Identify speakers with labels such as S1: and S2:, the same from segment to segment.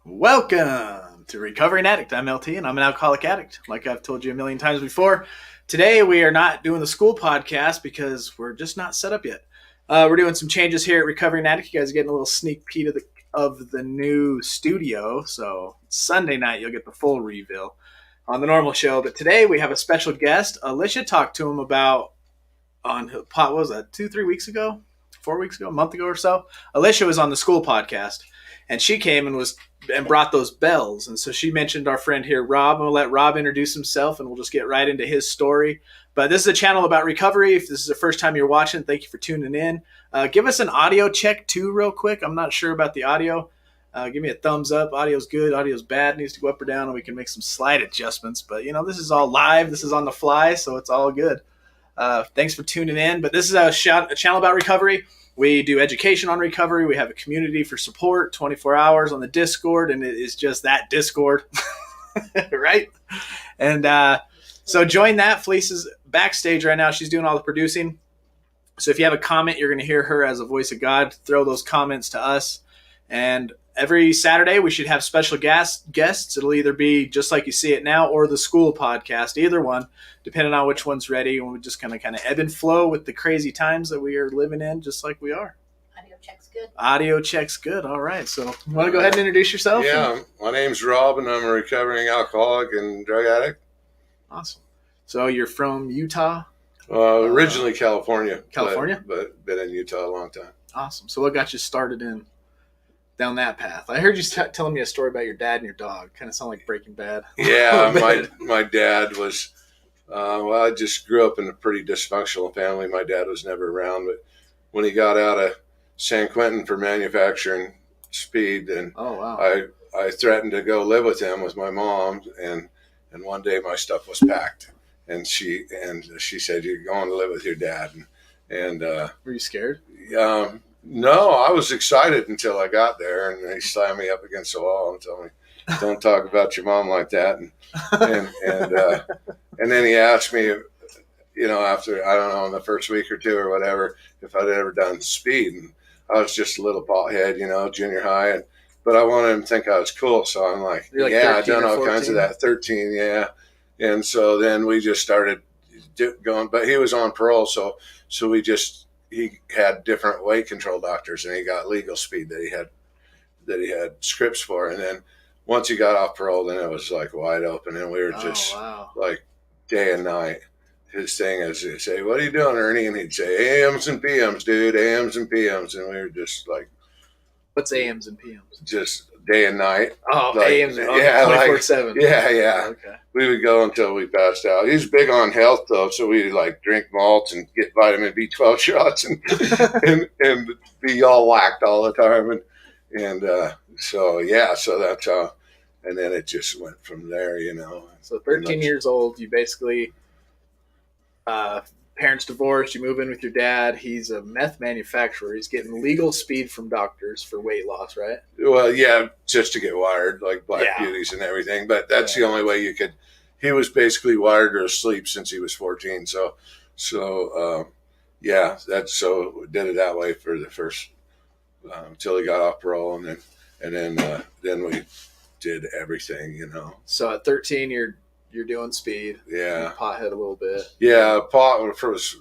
S1: Welcome to Recovering Addict. I'm LT and I'm an alcoholic addict, like I've told you a million times before. Today we are not doing the school podcast because we're just not set up yet. We're doing some changes here at Recovering Addict. You guys are getting a little sneak peek of the new studio. So Sunday night you'll get the full reveal on the normal show. But today we have a special guest. Alisha talked to him about what was that, 4 weeks ago, a month ago or so. Alisha was on the school podcast. And she came and brought those bells. And so she mentioned our friend here, Rob. We'll let Rob introduce himself and we'll just get right into his story. But this is a channel about recovery. If this is the first time you're watching, thank you for tuning in. Give us an audio check too real quick. I'm not sure about the audio. Give me a thumbs up. Audio's good. Audio's bad. Needs to go up or down and we can make some slight adjustments. But, this is all live. This is on the fly, so it's all good. Thanks for tuning in. But this is a channel about recovery. We do education on recovery. We have a community for support 24 hours on the Discord, and it is just that Discord, right? And so join that. Felice is backstage right now. She's doing all the producing. So if you have a comment, you're going to hear her as a voice of God. Throw those comments to us. And every Saturday, we should have special guests. It'll either be just like you see it now or the school podcast, either one, depending on which one's ready. And we just kind of ebb and flow with the crazy times that we are living in, just like we are.
S2: Audio check's good.
S1: Audio check's good. All right. So you want to go ahead and introduce yourself?
S3: Yeah. My name's Rob, and I'm a recovering alcoholic and drug addict.
S1: Awesome. So you're from Utah?
S3: Originally California.
S1: California?
S3: But been in Utah a long time.
S1: Awesome. So what got you started down that path? I heard you telling me a story about your dad and your dog. Kind of sound like Breaking Bad.
S3: Yeah, my dad was, I just grew up in a pretty dysfunctional family. My dad was never around, but when he got out of San Quentin for manufacturing speed, and I threatened to go live with him with my mom, and one day my stuff was packed, and she said, "You're going to live with your dad," and
S1: were you scared?
S3: No, I was excited until I got there, and he slammed me up against the wall and told me, "Don't talk about your mom like that." And then he asked me, after, I don't know, in the first week or two or whatever, if I'd ever done speed. And I was just a little pothead, junior high, but I wanted him to think I was cool. So I'm like, yeah, I've done all kinds of that. 13, yeah. And so then we just started going, but he was on parole, so he had different weight control doctors, and he got legal speed that he had scripts for. And then once he got off parole, then it was like wide open, and we were just like day and night. His thing is, he'd say, "What are you doing, Ernie?" And he'd say, "AMs and PMs, dude, AMs and PMs." And we were just like,
S1: "What's AMs and PMs?"
S3: Just day and night.
S1: Oh, like, AMs and 24/7.
S3: Yeah.
S1: Okay.
S3: We would go until we passed out. He's big on health, though, so we'd drink malts and get vitamin B12 shots and be all whacked all the time. So that's how. And then it just went from there,
S1: So 13 years old, you basically, parents divorced, you move in with your dad. He's a meth manufacturer. He's getting legal speed from doctors for weight loss, right?
S3: Well, yeah, just to get wired, like black beauties and everything. But that's the only way you could. He was basically wired to sleep since he was 14. So did it that way for the first, until he got off parole. And then we did everything,
S1: So at 13, you're doing speed.
S3: Yeah.
S1: Pothead a little bit.
S3: Yeah. Pot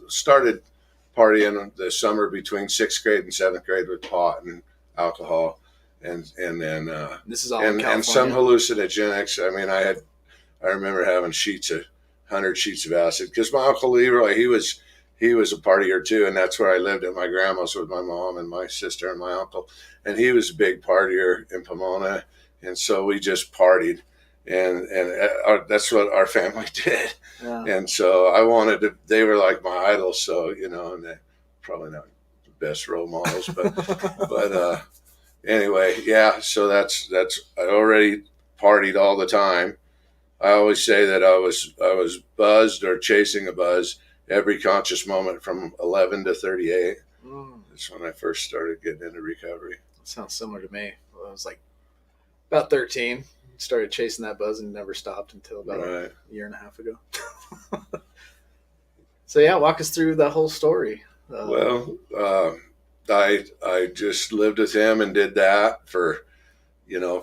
S3: started partying the summer between 6th grade and 7th grade with pot and alcohol. And then,
S1: this is all in California.
S3: And some hallucinogenics. I mean, I remember having 100 sheets of acid, because my Uncle Leroy, he was a partier too. And that's where I lived at my grandma's with my mom and my sister and my uncle. And he was a big partier in Pomona. And so we just partied. And that's what our family did. Yeah. And so they were like my idols. So, and they're probably not the best role models, but anyway, yeah. So that's, I already partied all the time. I always say that I was buzzed or chasing a buzz every conscious moment from 11 to 38. That's when I first started getting into recovery.
S1: That sounds similar to me. I was like about 13. Started chasing that buzz and never stopped until about a year and a half ago. So yeah, walk us through the whole story.
S3: I just lived with him and did that for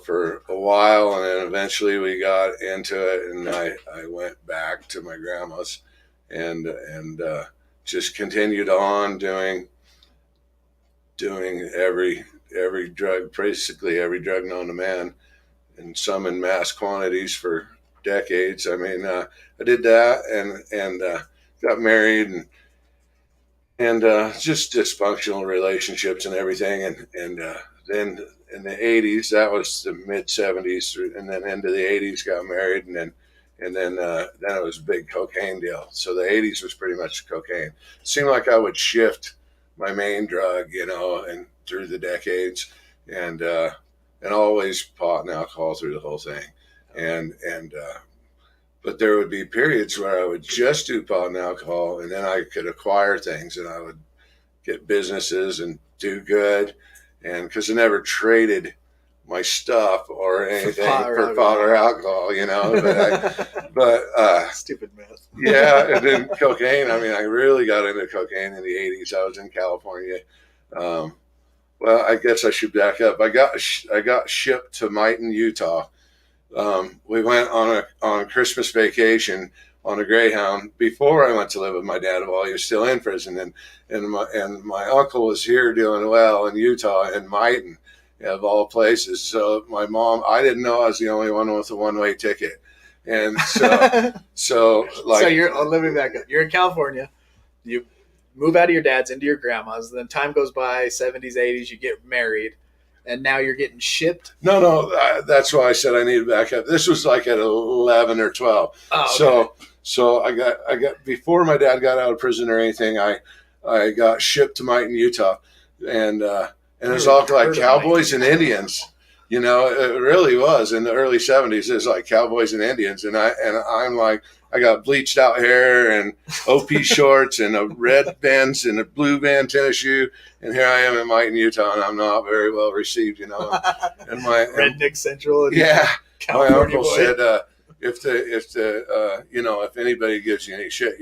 S3: for a while, and then eventually we got into it, and I went back to my grandma's, and just continued on doing every drug, basically every drug known to man, and some in mass quantities for decades. I mean, I did that, and got married, and just dysfunctional relationships and everything, and then in the 80s, that was the mid 70s, and then into the 80s, got married, and then it was a big cocaine deal. So the 80s was pretty much cocaine. It seemed like I would shift my main drug, and through the decades, and always pot and alcohol through the whole thing, and but there would be periods where I would just do pot and alcohol, and then I could acquire things, and I would get businesses and do good, and because I never traded my stuff or anything for pot or alcohol, but
S1: stupid myth.
S3: yeah, and then cocaine. I mean, I really got into cocaine in the 80s. I was in California. Well, I guess I should back up. I got shipped to Mighton, Utah. We went on a Christmas vacation on a Greyhound before I went to live with my dad while he was still in prison, and my uncle was here doing well in Utah, in Mighton, of all places. So my mom, I didn't know I was the only one with a one-way ticket, and so
S1: let me back up. You're in California. You move out of your dad's into your grandma's. Then time goes by, 70s, 80s. You get married. And now you're getting shipped?
S3: No, that's why I said I need to back up. This was like at 11 or 12.
S1: Oh, okay.
S3: So I got before my dad got out of prison or anything, I got shipped to Mighton, Utah, and it was all like cowboys and Indians. It really was in the early 70s. It was like cowboys and Indians, and I'm like, I got bleached out hair and OP shorts and a red Vans and a blue Van tennis shoe, and here I am in Mighton, Utah, and I'm not very well received, And my
S1: redneck central.
S3: Yeah,
S1: California
S3: my uncle
S1: boy
S3: said, if anybody gives you any shit,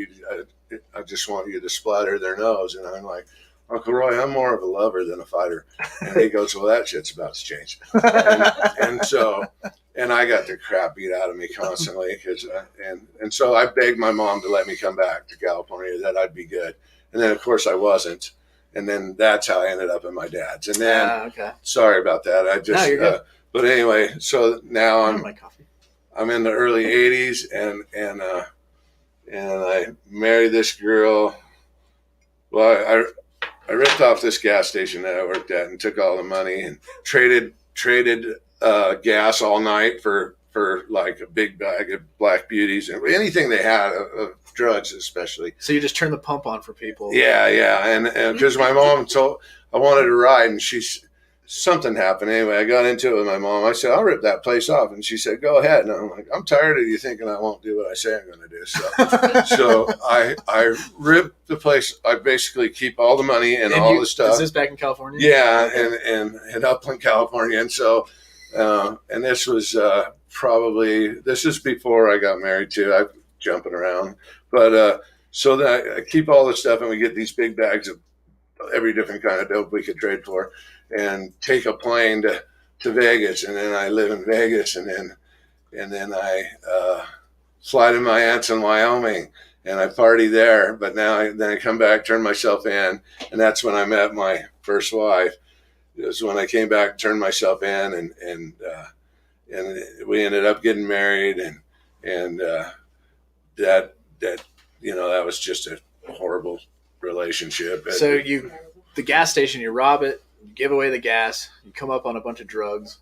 S3: I just want you to splatter their nose, and I'm like, Uncle Roy, I'm more of a lover than a fighter. And he goes, well, that shit's about to change. And I got the crap beat out of me constantly. And so I begged my mom to let me come back to California, that I'd be good. And then, of course, I wasn't. And then that's how I ended up in my dad's. And then,
S1: okay.
S3: Sorry about that.
S1: No, you're good.
S3: But anyway, so now I'm in the early 80s, and I married this girl. Well, I ripped off this gas station that I worked at and took all the money and traded gas all night for like a big bag of Black Beauties and anything they had of drugs, especially.
S1: So you just turn the pump on for people.
S3: Yeah, and because my mom told I wanted to ride, and something happened. Anyway, I got into it with my mom. I said, I'll rip that place off. And she said, go ahead. And I'm like, I'm tired of you thinking I won't do what I say I'm going to do. So I ripped the place. I basically keep all the money and all the stuff.
S1: Is this back in California?
S3: Yeah, and in Upland, California. And so, and this was this is before I got married too. I'm jumping around. But so then I keep all the stuff, and we get these big bags of every different kind of dope we could trade for, and take a plane to Vegas, and then I live in Vegas, and then I fly to my aunt's in Wyoming, and I party there. But then I come back, turn myself in, and that's when I met my first wife. It was when I came back, turned myself in, and we ended up getting married, and that was just a horrible relationship.
S1: So the gas station, you rob it, you give away the gas, you come up on a bunch of drugs.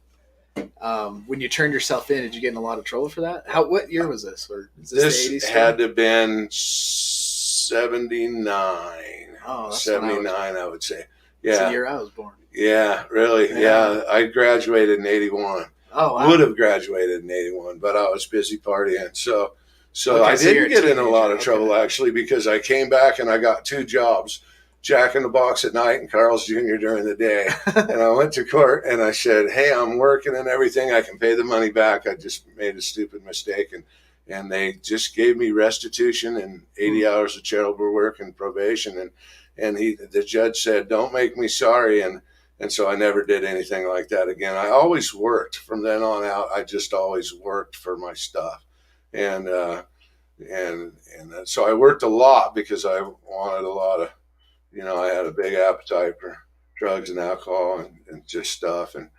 S1: When you turned yourself in, did you get in a lot of trouble for that? What year was this? Or is this the 80s?
S3: Had to have been 79.
S1: Oh,
S3: 79, I would say. Yeah.
S1: That's the year I was born.
S3: Yeah, really. Yeah. I graduated in 81.
S1: Oh, wow.
S3: Would have graduated in 81, but I was busy partying. So
S1: Okay,
S3: I
S1: so
S3: didn't get in a lot of trouble, actually, because I came back and I got 2 jobs, Jack in the Box at night and Carl's Jr. during the day. And I went to court and I said, hey, I'm working and everything. I can pay the money back. I just made a stupid mistake. And they just gave me restitution and 80 hours of charitable work and probation. And the judge said, don't make me sorry. And And so I never did anything like that again. I always worked from then on out. I just always worked for my stuff. And, so I worked a lot because I wanted a lot of, I had a big appetite for drugs and alcohol and just stuff. And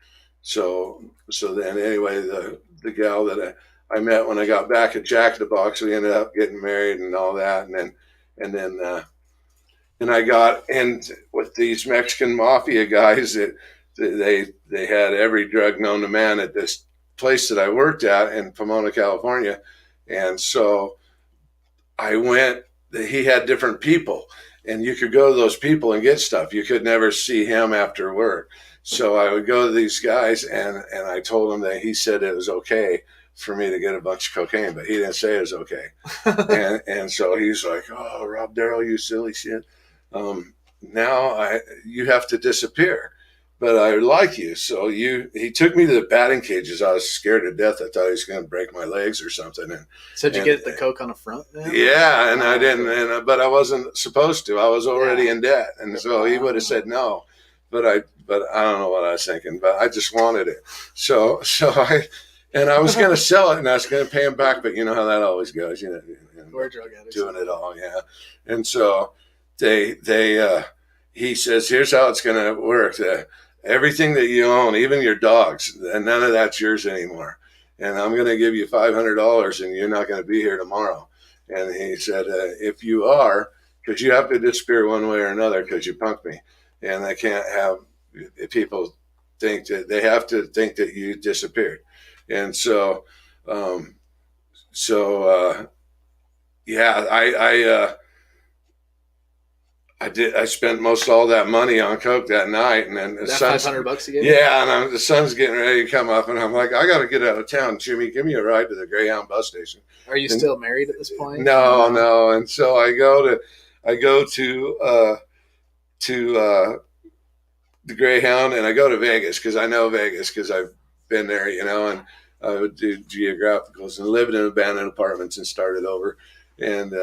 S3: so then anyway, the gal that I met when I got back at Jack in the Box, we ended up getting married and all that. And I got in with these Mexican mafia guys that they had every drug known to man at this place that I worked at in Pomona, California. And so I went, he had different people, and you could go to those people and get stuff. You could never see him after work. So I would go to these guys, and I told him that he said it was okay for me to get a bunch of cocaine, but he didn't say it was okay. and so he's like, "Oh, Rob Darrell, you silly shit. Now you have to disappear, but I like you." So he took me to the batting cages. I was scared to death. I thought he was going to break my legs or something.
S1: So did you get the coke on the front then?
S3: Yeah, and I didn't, but I wasn't supposed to. I was already in debt, and so he would have said no. But I don't know what I was thinking, but I just wanted it. So I was going to sell it, and I was going to pay him back, but you know how that always goes.
S1: We're drug addicts.
S3: Doing it all, yeah. And so he says, "Here's how it's going to work. Everything that you own, even your dogs, and none of that's yours anymore. And I'm going to give you $500, and you're not going to be here tomorrow." And he said, "If you are, because you have to disappear one way or another because you punked me, and I can't have people think that they have to think that you disappeared." And so, yeah, I spent most all that money on coke that night, and then the
S1: sun's $500 again.
S3: Yeah, and the sun's getting ready to come up, and I'm like, I got to get out of town. Jimmy, give me a ride to the Greyhound bus station.
S1: Are you still married at this point?
S3: No. And so I go to the Greyhound, and I go to Vegas because I know Vegas because I've been there, and I would do geographicals and lived in abandoned apartments and started over, and.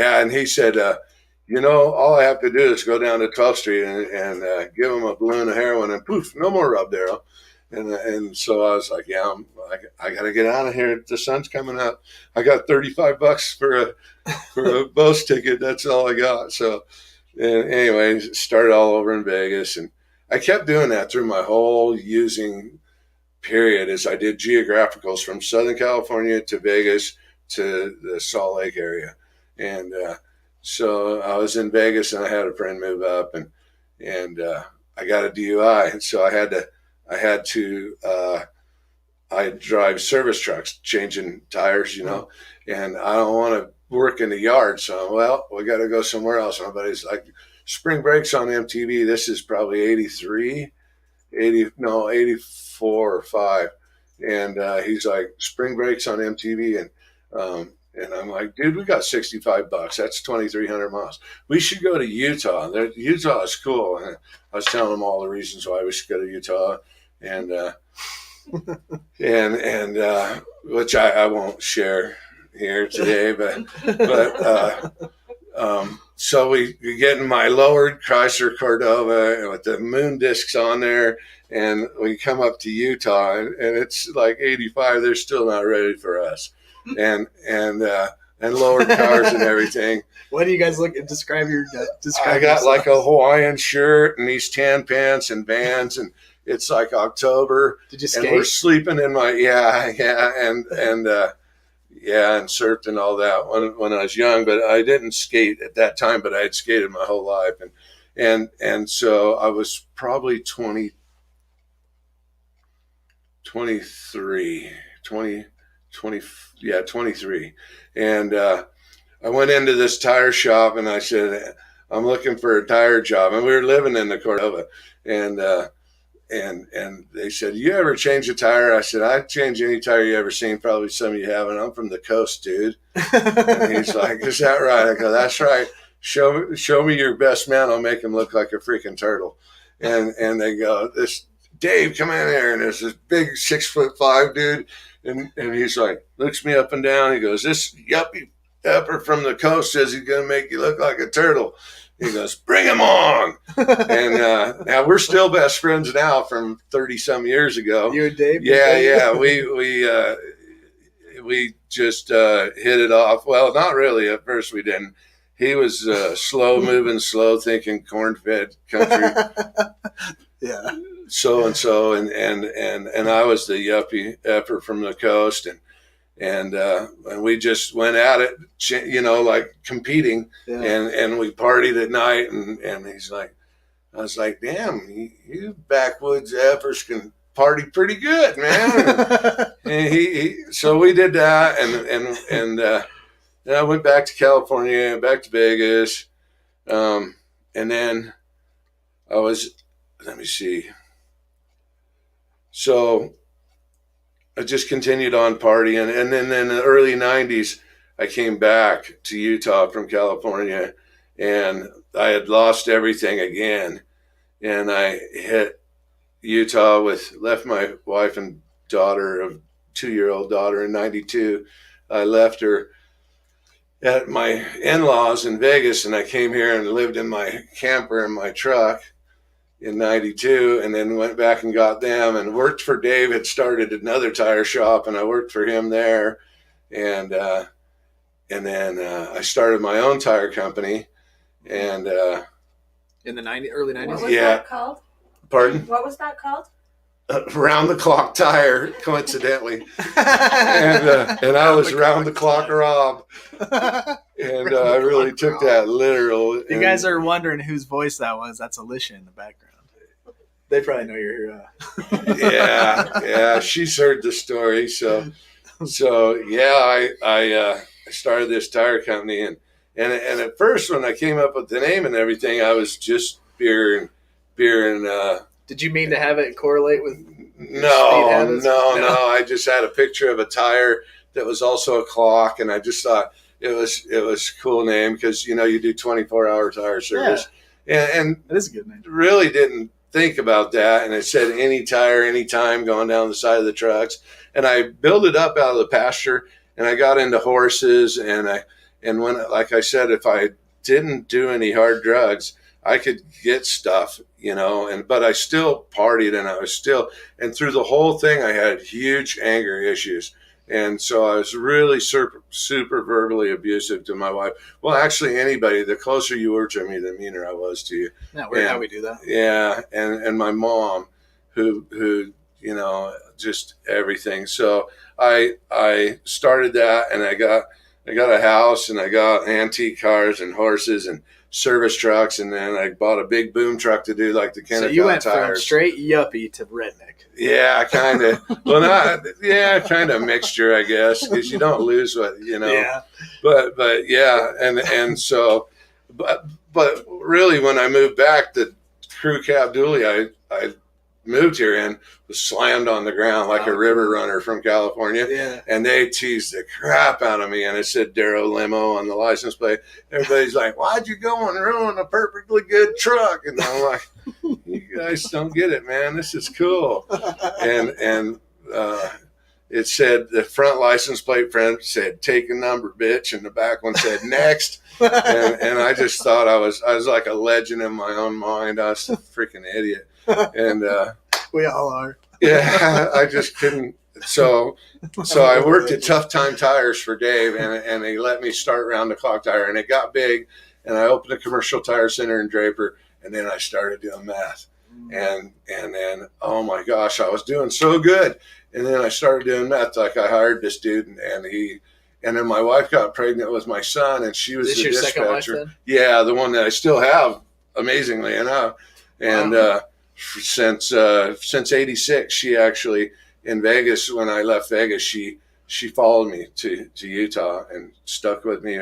S3: And he said, all I have to do is go down to 12th Street and give him a balloon of heroin, and poof, no more Rob Darrell. And so I was like, yeah, I got to get out of here. The sun's coming up. I got $35 for a bus ticket. That's all I got. So anyway, started all over in Vegas, and I kept doing that through my whole using period as I did geographicals from Southern California to Vegas to the Salt Lake area. And so I was in Vegas, and I had a friend move up, and I got a DUI. And so I drive service trucks, changing tires, and I don't want to work in the yard. So, we got to go somewhere else. And my buddy's like, "Spring Break's on MTV. This is probably 84 or 5. And he's like, "Spring Break's on MTV." And I'm like, "Dude, we got $65. That's 2,300 miles. We should go to Utah. Utah is cool." And I was telling him all the reasons why we should go to Utah, and which I won't share here today, so we get in my lowered Chrysler Cordova with the moon discs on there, and we come up to Utah, and it's like 85. They're still not ready for us. And lowered cars and everything.
S1: What do you guys look at? Describe
S3: I got yourself. Like a Hawaiian shirt and these tan pants and Vans, and it's like October.
S1: Did you skate?
S3: And we're sleeping in my and surfed and all that when I was young, but I didn't skate at that time. But I had skated my whole life, and so I was probably 23. And I went into this tire shop, and I said, "I'm looking for a tire job." And we were living in the Cordova, and they said, "You ever change a tire?" I said, "I'd change any tire you ever seen. Probably some you haven't. I'm from the coast, dude." And he's like, "Is that right?" I go, "That's right. Show me your best man. I'll make him look like a freaking turtle." And they go, "This Dave, come in here." And there's this big 6'5" dude. And he's like, looks me up and down. He goes, "This yuppie pepper from the coast says he's going to make you look like a turtle." He goes, bring him on. And now we're still best friends now from 30 some years ago.
S1: You and Dave?
S3: Yeah. We just hit it off. Well, not really. At first we didn't. He was slow moving, slow thinking, corn fed country.
S1: Yeah.
S3: So and I was the yuppie effer from the coast, and we just went at it, like competing, and we partied at night, and he's like, I was like, damn, you backwoods effers can party pretty good, man. And so we did that, and I went back to California, back to Vegas, and then let me see. So I just continued on partying. And then in the early 90s, I came back to Utah from California, and I had lost everything again. And I hit Utah left my wife and daughter, a 2-year-old daughter, in 92. I left her at my in-laws in Vegas, and I came here and lived in my camper in my truck in 92, and then went back and got them and worked for Dave. Had started another tire shop, and I worked for him there. And then I started my own tire company. And
S1: in the early 90s?
S2: What was that called?
S3: Pardon?
S2: What was that called?
S3: Round the Clock Tire, coincidentally. And I was round the clock Rob. And I really took that literal.
S1: If you guys are wondering whose voice that was, that's Alisha in the background. They probably know you're
S3: yeah, she's heard the story. So yeah, I started this tire company, and at first when I came up with the name and everything, I was just beer and.
S1: Did you mean to have it correlate with?
S3: No. I just had a picture of a tire that was also a clock, and I just thought it was a cool name because you do 24-hour tire service, and
S1: that is a good name.
S3: Really didn't think about that, and it said any tire, anytime, going down the side of the trucks, and I built it up out of the pasture, and I got into horses, and when, like I said, if I didn't do any hard drugs, I could get stuff, but I still partied, and through the whole thing, I had huge anger issues. And so I was really super verbally abusive to my wife. Well, actually, anybody, the closer you were to me, the meaner I was to you.
S1: Yeah, weird how we do that.
S3: Yeah. And my mom, who, just everything. So I started that, and I got a house, and I got antique cars and horses and service trucks, and then I bought a big boom truck to do like the Kenneth tires.
S1: So you went from straight yuppie to redneck.
S3: Yeah, kind of. Well, kind of mixture, I guess, because you don't lose what Yeah. But yeah, and so, but really, when I moved back, the crew cab dually I moved here in was slammed on the ground like a river runner from California.
S1: Yeah. And
S3: they teased the crap out of me, and it said Darrow Limo on the license plate. Everybody's like, why'd you go and ruin a perfectly good truck? And I'm like, you guys don't get it, man. This is cool. And it said, the front license plate front said, take a number, bitch. And the back one said, next. and I just thought I was like a legend in my own mind. I was a freaking idiot. And
S1: we all are.
S3: Yeah, I just couldn't. So I worked at Tough Time Tires for Dave, and he let me start Round the Clock Tire, and it got big, and I opened a commercial tire center in Draper, and then I started doing meth, and then oh my gosh, I was doing so good, and then I started doing meth. Like I hired this dude, and then my wife got pregnant with my son, and she was the dispatcher. Second wife, then? Yeah, the one that I still have, amazingly enough, and. Wow. Since '86, she actually in Vegas. When I left Vegas, she followed me to Utah and stuck with me.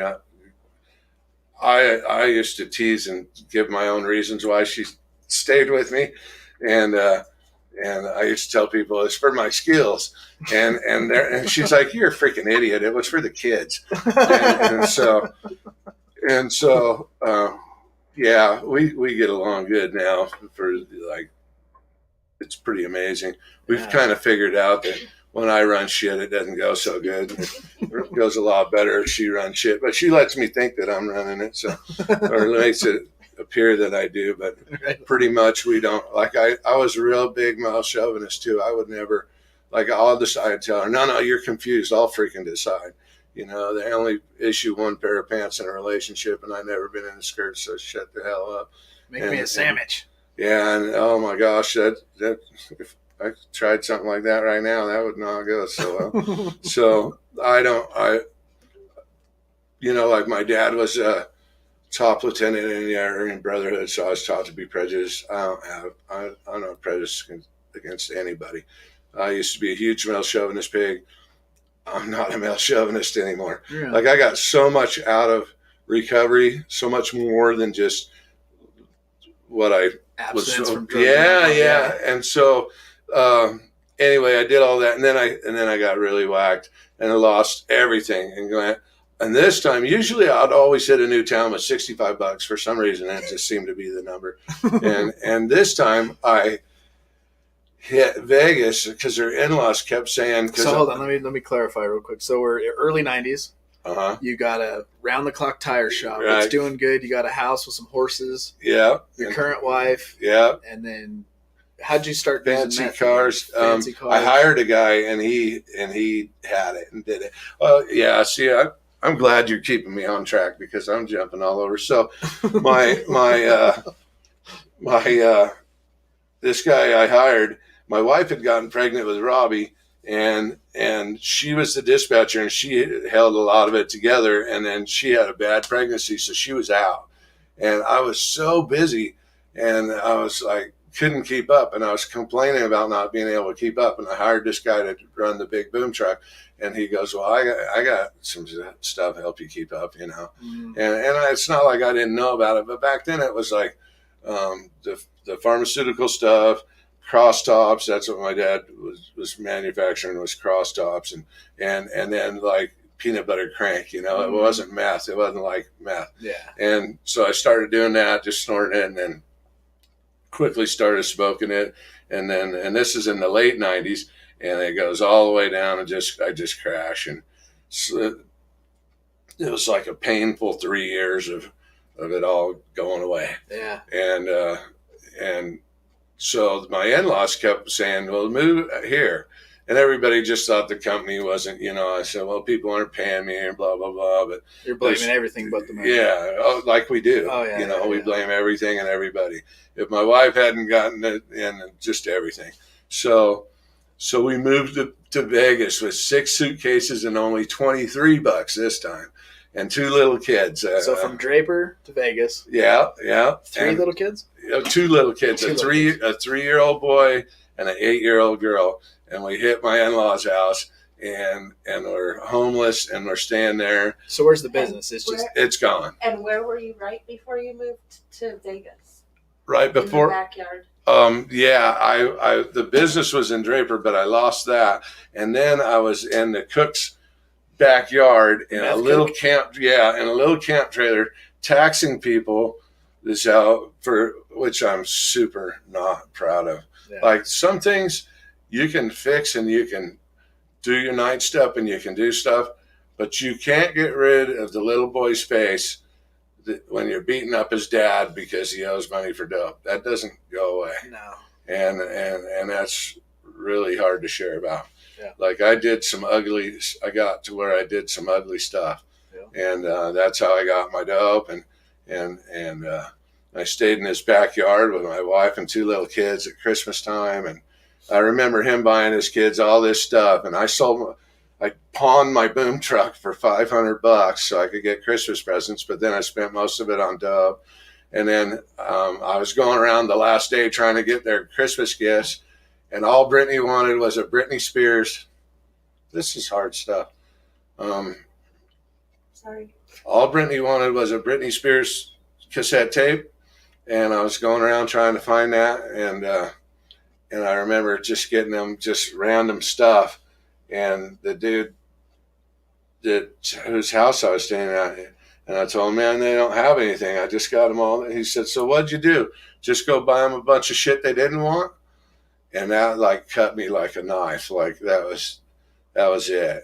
S3: I used to tease and give my own reasons why she stayed with me, and I used to tell people it's for my skills, and she's like, you're a freaking idiot. It was for the kids, and so. Yeah, we get along good now. It's pretty amazing. We've kind of figured out that when I run shit, it doesn't go so good. It goes a lot better if she runs shit, but she lets me think that I'm running it, or makes it appear that I do, but pretty much we don't. Like I was a real big male chauvinist too. I would never, like I'll decide to tell her, no, you're confused. I'll freaking decide. You know, they only issue one pair of pants in a relationship, and I've never been in a skirt, so shut the hell up.
S1: Make me a sandwich.
S3: And oh my gosh, that if I tried something like that right now, that would not go so well. So like my dad was a top lieutenant in the Aryan Brotherhood, so I was taught to be prejudiced. I'm not prejudiced against anybody. I used to be a huge male chauvinist pig. I'm not a male chauvinist anymore. Yeah. Like I got so much out of recovery, so much more than just what I
S1: abstinence
S3: was.
S1: From drugs.
S3: Yeah. And so anyway, I did all that, and then I got really whacked, and I lost everything. And this time, usually I'd always hit a new town with $65 for some reason. That just seemed to be the number. and this time I hit Vegas because her in-laws kept saying.
S1: So hold on, let me clarify real quick. So we're early 90s.
S3: Uh-huh.
S1: You got a round-the-clock tire shop. Right. It's doing good. You got a house with some horses.
S3: Yeah.
S1: Your current wife.
S3: Yeah.
S1: And then how'd you start
S3: fancy cars? Fancy cars. I hired a guy, and he had it and did it. Well, yeah. See, I'm glad you're keeping me on track because I'm jumping all over. So my this guy I hired, my wife had gotten pregnant with Robbie, and she was the dispatcher, and she held a lot of it together, and then she had a bad pregnancy, so she was out. And I was so busy, and I was like, couldn't keep up, and I was complaining about not being able to keep up, and I hired this guy to run the big boom truck. And he goes, well, I got some stuff to help you keep up, you know. Mm-hmm. And it's not like I didn't know about it, but back then it was like the pharmaceutical stuff, cross tops. That's what my dad was manufacturing, was cross tops, and then like peanut butter crank, you know. Mm-hmm. It wasn't meth. It wasn't like meth.
S1: Yeah.
S3: And so I started doing that, just snorting it, and then quickly started smoking it. And this is in the late 90s. And it goes all the way down, and I just crash. And so it was like a painful 3 years of it all going away.
S1: Yeah.
S3: And so my in-laws kept saying, well, move here. And everybody just thought the company wasn't, you know. I said, well, people aren't paying me and blah, blah, blah. But
S1: you're blaming everything but the money.
S3: Yeah, like we do.
S1: Oh, yeah.
S3: You know, we blame everything and everybody. If my wife hadn't gotten it, and just everything. So we moved to Vegas with 6 suitcases and only $23 this time, and 2 little kids.
S1: So from Draper to Vegas.
S3: Yeah.
S1: 3 little kids?
S3: 2 little kids. A 3-year-old boy and an 8-year-old girl. And we hit my in-laws' house, and we're homeless, and we're staying there.
S1: So where's the business?
S3: It's gone.
S2: And where were you right before you moved to Vegas?
S3: Right before.
S2: In the backyard.
S3: I the business was in Draper, but I lost that, and then I was in the cook's backyard in a little camp trailer, taxing people. This out for which I'm super not proud of. Yeah. Like some things you can fix, and you can do your night stuff, and you can do stuff, but you can't get rid of the little boy's face when you're beating up his dad because he owes money for dope. That doesn't go away.
S1: No.
S3: And that's really hard to share about.
S1: Yeah.
S3: Like I got to where I did some ugly stuff. Yeah. And that's how I got my dope. And I stayed in his backyard with my wife and 2 little kids at Christmas time. And I remember him buying his kids all this stuff. And I pawned my boom truck for $500 so I could get Christmas presents, but then I spent most of it on dope. And then I was going around the last day trying to get their Christmas gifts, and all Brittany wanted was a Britney Spears. This is hard stuff.
S2: Sorry.
S3: All Brittany wanted was a Britney Spears cassette tape, and I was going around trying to find that, and I remember just getting them just random stuff. And the dude whose house I was staying at, and I told him, man, they don't have anything. I just got them all. He said, so what'd you do? Just go buy them a bunch of shit they didn't want? And that like cut me like a knife. Like that was it.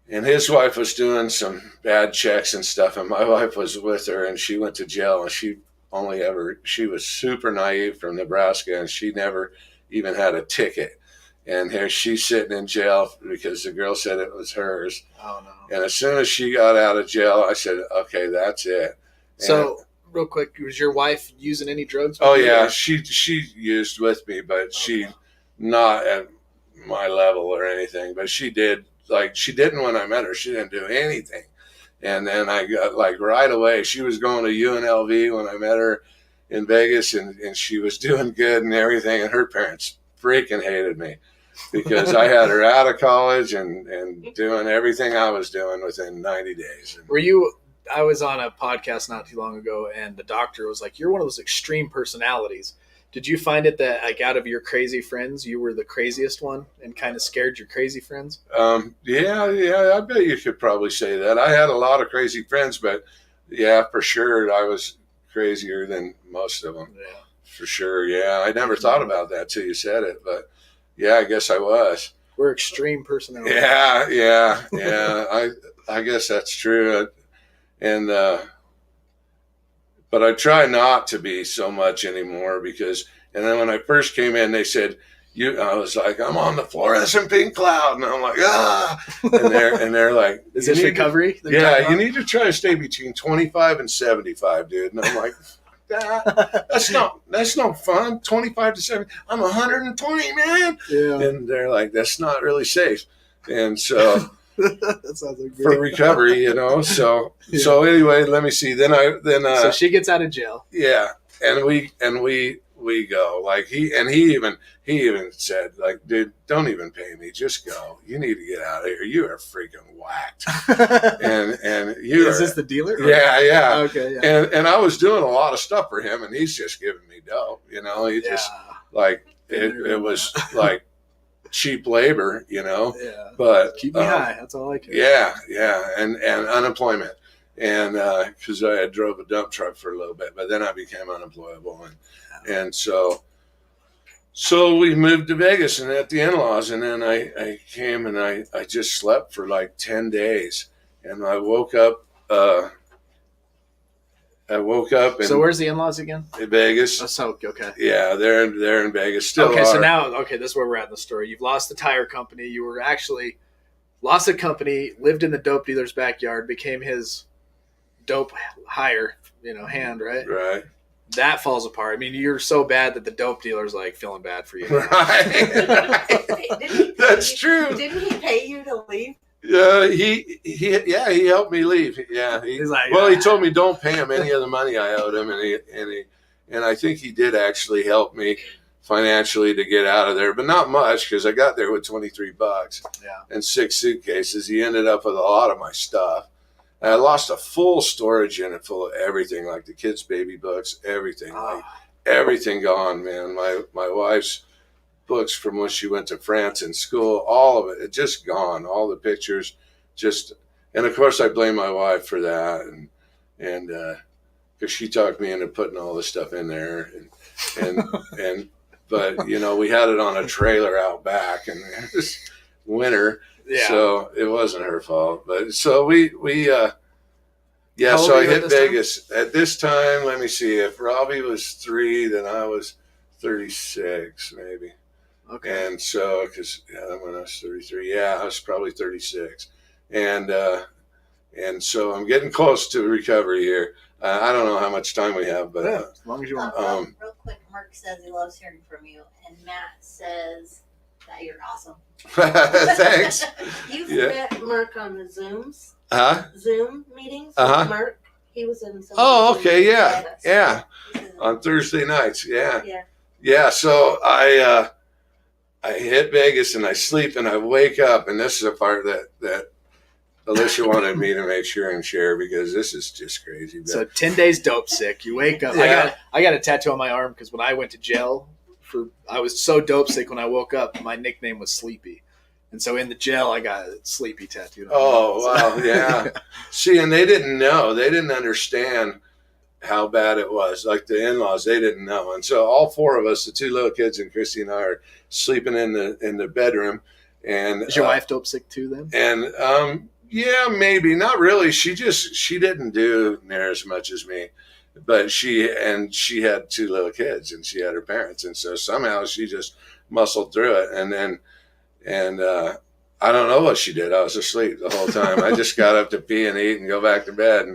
S3: And his wife was doing some bad checks and stuff, and my wife was with her, and she went to jail, and she was super naive from Nebraska, and she never even had a ticket. And here she's sitting in jail because the girl said it was hers.
S1: Oh, no.
S3: And as soon as she got out of jail, I said, okay, that's it.
S1: So, real quick, was your wife using any drugs?
S3: Oh, yeah, she used with me, but she not at my level or anything, but she did. Like, she didn't when I met her. She didn't do anything. And then I got, like, right away, she was going to UNLV when I met her in Vegas, and she was doing good and everything, and her parents freaking hated me because I had her out of college and doing everything I was doing within 90 days.
S1: I was on a podcast not too long ago, and the doctor was like, you're one of those extreme personalities. Did you find it that, like, out of your crazy friends, you were the craziest one and kind of scared your crazy friends?
S3: Yeah, I bet you could probably say that. I had a lot of crazy friends, but yeah, for sure, I was crazier than most of them.
S1: Yeah.
S3: For sure, yeah. I never thought about that till you said it, but yeah, I guess I was.
S1: We're extreme personalities.
S3: Yeah. I guess that's true. And but I try not to be so much anymore because. And then when I first came in, they said, I was like, I'm on the fluorescent pink cloud, and I'm like, and they're like,
S1: is this recovery?
S3: Yeah, you need to try to stay between 25 and 75, dude. And I'm like, that's no fun. 25 to 70. I'm 120, man.
S1: Yeah.
S3: And they're like, that's not really safe. And so
S1: that sounds like
S3: for recovery, So anyway, let me see. So
S1: she gets out of jail.
S3: Yeah, and we go. Like he even said, like, dude, don't even pay me, just go. You need to get out of here. You are freaking whacked. and you
S1: is this the dealer?
S3: Yeah.
S1: Okay. Yeah.
S3: And I was doing a lot of stuff for him, and he's just giving me dough. He just like it was like cheap labor,
S1: Yeah.
S3: But
S1: keep me high. That's all I care.
S3: Yeah, and unemployment. And because I had drove a dump truck for a little bit, but then I became unemployable, and so we moved to Vegas and at the in-laws, and then I came and I just slept for like 10 days, and I woke up.
S1: So where's the in-laws again?
S3: In Vegas.
S1: Oh, so okay.
S3: Yeah, they're in Vegas still.
S1: Okay,
S3: are.
S1: so now this is where we're at in the story. You've lost the tire company. You were actually lost the company, lived in the dope dealer's backyard, became his dope hire, hand, right?
S3: Right.
S1: That falls apart. I mean, you're so bad that the dope dealer's like feeling bad for you.
S3: Right. That's true.
S2: Didn't he pay you to leave?
S3: He helped me leave. Yeah.
S1: He's like,
S3: he told me don't pay him any of the money I owed him, and I think he did actually help me financially to get out of there, but not much because I got there with $23 and 6 suitcases. He ended up with a lot of my stuff. And I lost a full storage unit full of everything, like the kids' baby books, everything, like everything gone, man. My wife's books from when she went to France in school, all of it just gone. All the pictures, and of course I blame my wife for that, and because she talked me into putting all this stuff in there, and but we had it on a trailer out back, and it was winter. Yeah. So it wasn't her fault, but so we so I hit Vegas at this time. Let me see. If Robbie was 3, then I was 36, maybe. Okay. And so, because when I was 33, I was probably 36, and so I'm getting close to recovery here. I don't know how much time we have, but
S1: as long as you want.
S4: Real quick, Mark says he loves hearing from you, and Matt says that you're awesome.
S3: Thanks.
S2: You've met Mark on the Zooms. Zoom meetings with Mark. He was in some.
S3: Oh, okay, yeah. On Thursday nights, yeah. So I hit Vegas and I sleep and I wake up, and this is a part that Alisha wanted me to make sure and share because this is just crazy.
S1: So 10 days dope sick. You wake up.
S3: Yeah.
S1: I got a tattoo on my arm because when I went to jail. I was so dope sick when I woke up. My nickname was Sleepy, and so in the jail I got a Sleepy tattooed on.
S3: Oh wow, yeah. See, and they didn't know. They didn't understand how bad it was. Like the in-laws, they didn't know, and so all 4 of us, the 2 little kids and Christy and I, are sleeping in the bedroom. And
S1: is your wife dope sick too then?
S3: And Yeah, maybe not really. She didn't do near as much as me, but she had two little kids and she had her parents, and so somehow she just muscled through it. And I don't know what she did. I was asleep the whole time. I just got up to pee and eat and go back to bed.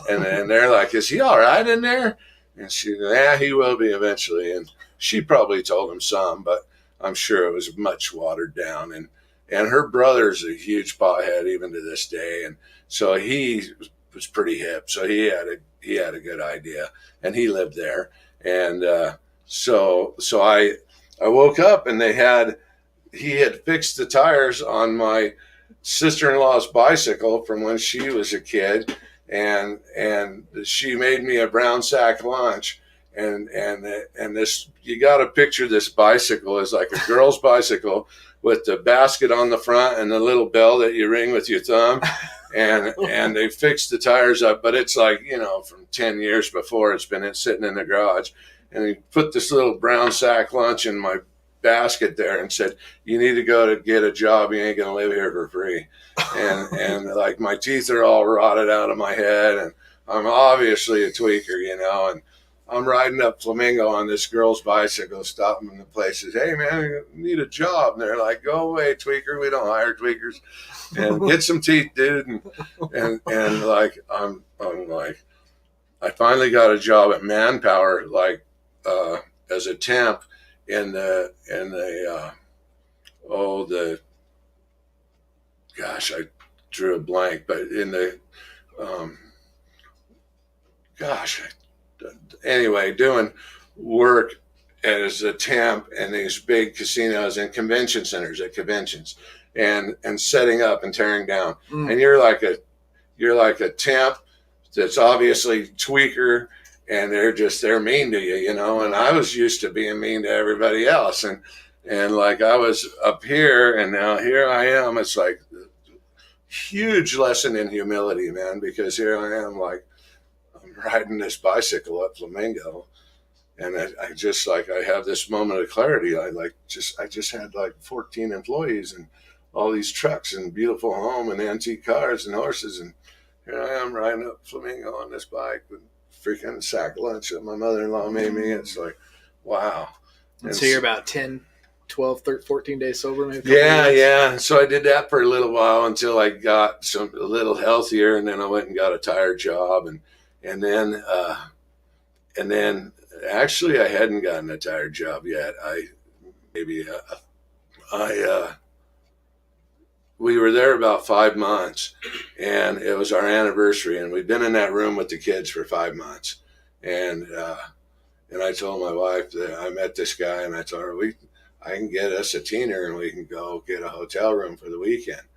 S3: And they're like, "Is he all right in there?" And she, "Yeah, he will be eventually." And she probably told him some, but I'm sure it was much watered down. And her brother's a huge pothead even to this day, and so he was pretty hip. So he had a good idea, and he lived there. And so I woke up and he had fixed the tires on my sister-in-law's bicycle from when she was a kid, and she made me a brown sack lunch. And this, you got to picture this bicycle as like a girl's bicycle with the basket on the front and the little bell that you ring with your thumb. And they fixed the tires up, but it's like, from 10 years before, it's been sitting in the garage. And he put this little brown sack lunch in my basket there and said, "You need to go to get a job. You ain't going to live here for free." And like my teeth are all rotted out of my head, and I'm obviously a tweaker, and I'm riding up Flamingo on this girl's bicycle, stopping in the places. "Hey man, you need a job." And they're like, "Go away, tweaker. We don't hire tweakers. And get some teeth, dude." And like, I'm like, I finally got a job at Manpower, like, as a temp in the gosh, I drew a blank, but in the, anyway, doing work as a temp in these big casinos and convention centers at conventions, and setting up and tearing down. And you're like a temp that's obviously tweaker, and they're mean to you, and I was used to being mean to everybody else, and like I was up here, and now here I am. It's like a huge lesson in humility, man, because here I am, like, I'm riding this bicycle up Flamingo, and I just, like, I have this moment of clarity. I just had like 14 employees and all these trucks and beautiful home and antique cars and horses, and here I am riding up Flamingo on this bike with freaking sack lunch that my mother-in-law made me. It's like, wow.
S1: And so you're about 10, 12, 13, 14 days sober, maybe?
S3: Yeah. So I did that for a little while until I got a little healthier, and then I went and got a tire job, and then actually I hadn't gotten a tire job yet. We were there about 5 months, and it was our anniversary, and we'd been in that room with the kids for 5 months. And I told my wife that I met this guy, and I told her, I can get us a teener and we can go get a hotel room for the weekend.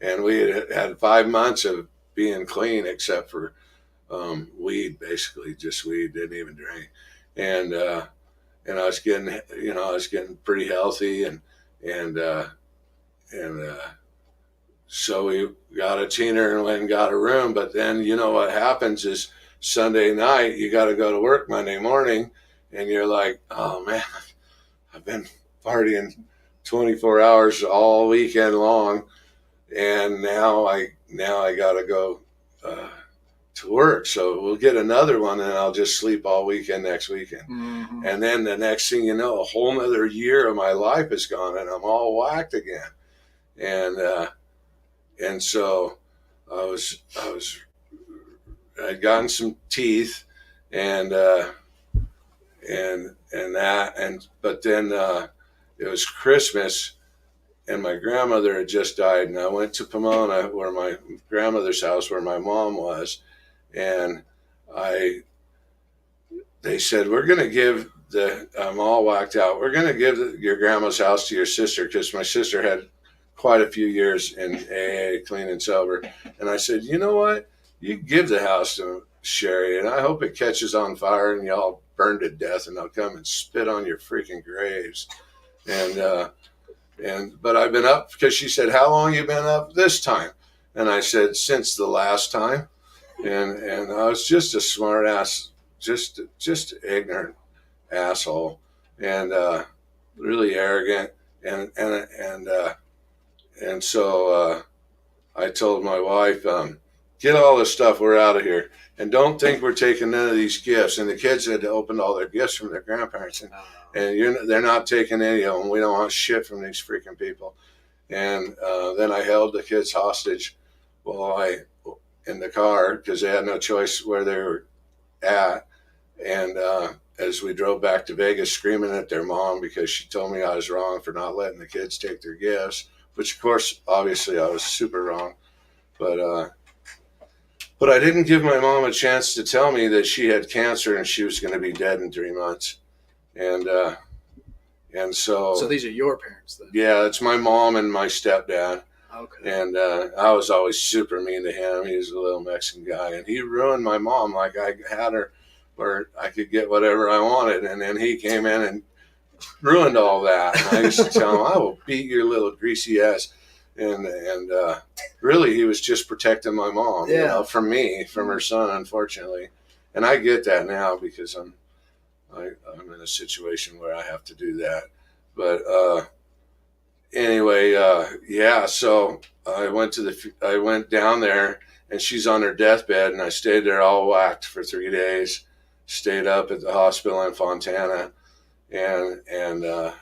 S3: And we had 5 months of being clean except for weed, basically just weed, didn't even drink. And I was getting pretty healthy, and so we got a teener and went and got a room. But then, what happens is Sunday night, you got to go to work Monday morning, and you're like, "Oh man, I've been partying 24 hours all weekend long, and now I got to go to work. So we'll get another one, and I'll just sleep all weekend next weekend." Mm-hmm. And then the next thing you know, a whole nother year of my life is gone, and I'm all whacked again. And so I'd gotten some teeth, but then it was Christmas, and my grandmother had just died, and I went to Pomona, where my grandmother's house, where my mom was, and they said, "We're going to give I'm all whacked out. We're going to give your grandma's house to your sister," because my sister had quite a few years in AA, clean and sober. And I said, "You know what? You give the house to Sherry, and I hope it catches on fire and y'all burn to death, and they'll come and spit on your freaking graves." But I've been up, because she said, "How long you been up this time?" And I said, "Since the last time." And I was just a smart ass, just ignorant asshole, and really arrogant. And so I told my wife, get all this stuff, we're out of here. And don't think we're taking none of these gifts. And the kids had opened all their gifts from their grandparents. And they're not taking any of them. We don't want shit from these freaking people. And then I held the kids hostage in the car because they had no choice where they were at. And as we drove back to Vegas, screaming at their mom because she told me I was wrong for not letting the kids take their gifts, which of course, obviously I was super wrong. But I didn't give my mom a chance to tell me that she had cancer and she was going to be dead in 3 months. And so
S1: these are your parents then?
S3: Yeah, it's my mom and my stepdad.
S1: Okay.
S3: And I was always super mean to him. He was a little Mexican guy, and he ruined my mom. Like I had her where I could get whatever I wanted, and then he came in and ruined all that. And I used to tell him, "I will beat your little greasy ass." And really, he was just protecting my mom, from me, from her son, unfortunately. And I get that now because I'm in a situation where I have to do that. But anyway, so I went down there, and she's on her deathbed, and I stayed there all whacked for 3 days. Stayed up at the hospital in Fontana, and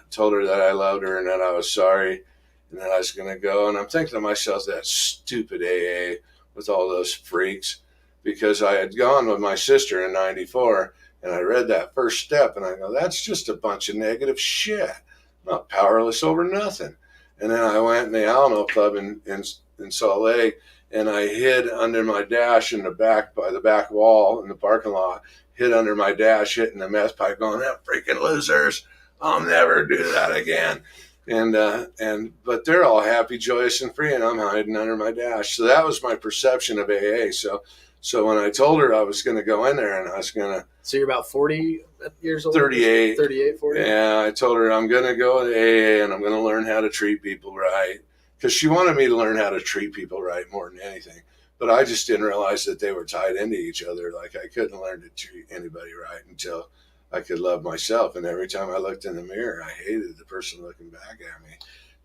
S3: told her that I loved her and that I was sorry. And then I was going to go, and I'm thinking to myself, that stupid AA with all those freaks, because I had gone with my sister in 94, and I read that first step, and I go, that's just a bunch of negative shit. I'm not powerless over nothing. And then I went in the Alamo Club in Salt Lake, and I hid under my dash in the back, by the back wall in the parking lot, hid under my dash, hitting the meth pipe, going, that freaking losers, I'll never do that again. But they're all happy, joyous, and free, and I'm hiding under my dash. So that was my perception of AA. So when I told her I was going to go in there and I was going to...
S1: So you're about 40 years old?
S3: 38.
S1: 38, 40?
S3: Yeah, I told her I'm going to go to AA and I'm going to learn how to treat people right. Because she wanted me to learn how to treat people right more than anything. But I just didn't realize that they were tied into each other. Like I couldn't learn to treat anybody right until I could love myself. And every time I looked in the mirror, I hated the person looking back at me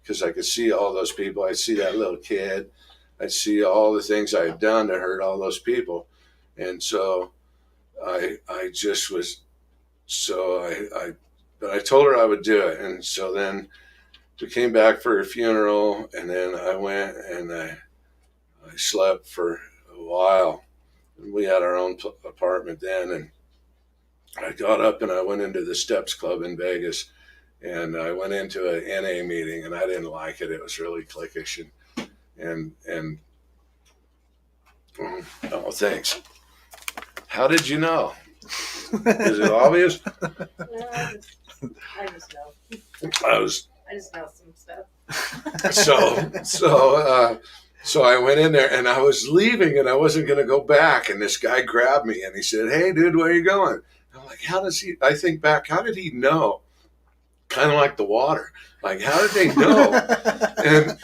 S3: because I could see all those people. I'd see that little kid. I'd see all the things I had done to hurt all those people. And so I just was, but I told her I would do it. And so then we came back for her funeral, and then I went and I slept for a while. We had our own apartment then, and I got up and I went into the Steps Club in Vegas, and I went into an NA meeting, and I didn't like it. It was really cliquish, and oh, thanks. How did you know? Is it obvious?
S2: I just know.
S3: I
S2: just know some stuff.
S3: So I went in there and I was leaving and I wasn't going to go back. And this guy grabbed me and he said, "Hey, dude, where are you going?" I'm like, I think back, how did he know? Kind of like the water. Like, how did they know?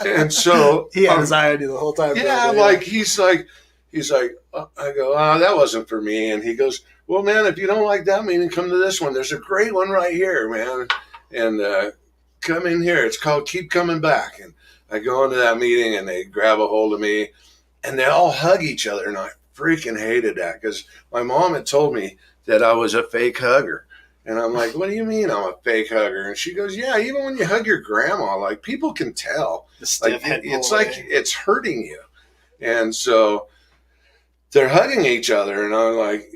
S3: and so
S1: he had his eye on you the whole time.
S3: Yeah, like he's like, I go, that wasn't for me. And he goes, "Well, man, if you don't like that meeting, come to this one. There's a great one right here, man. And come in here. It's called Keep Coming Back." And I go into that meeting and they grab a hold of me and they all hug each other. And I freaking hated that because my mom had told me that I was a fake hugger. And I'm like, "What do you mean I'm a fake hugger?" And she goes, "Yeah, even when you hug your grandma, like people can tell. Like, it's like it's hurting you." And so they're hugging each other. And I'm like,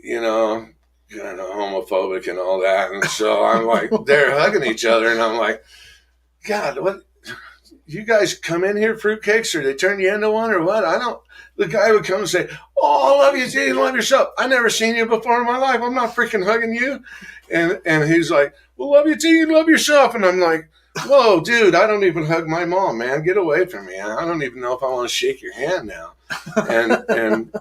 S3: homophobic and all that. And so I'm like, they're hugging each other. And I'm like, God, what? You guys come in here fruitcakes, or they turn you into one, or what? The guy would come and say, "Oh, I love you, G, love yourself. I never seen you before in my life. I'm not freaking hugging you." And he's like, "Well, love you, G, love yourself." And I'm like, "Whoa, dude, I don't even hug my mom, man. Get away from me. I don't even know if I want to shake your hand now." And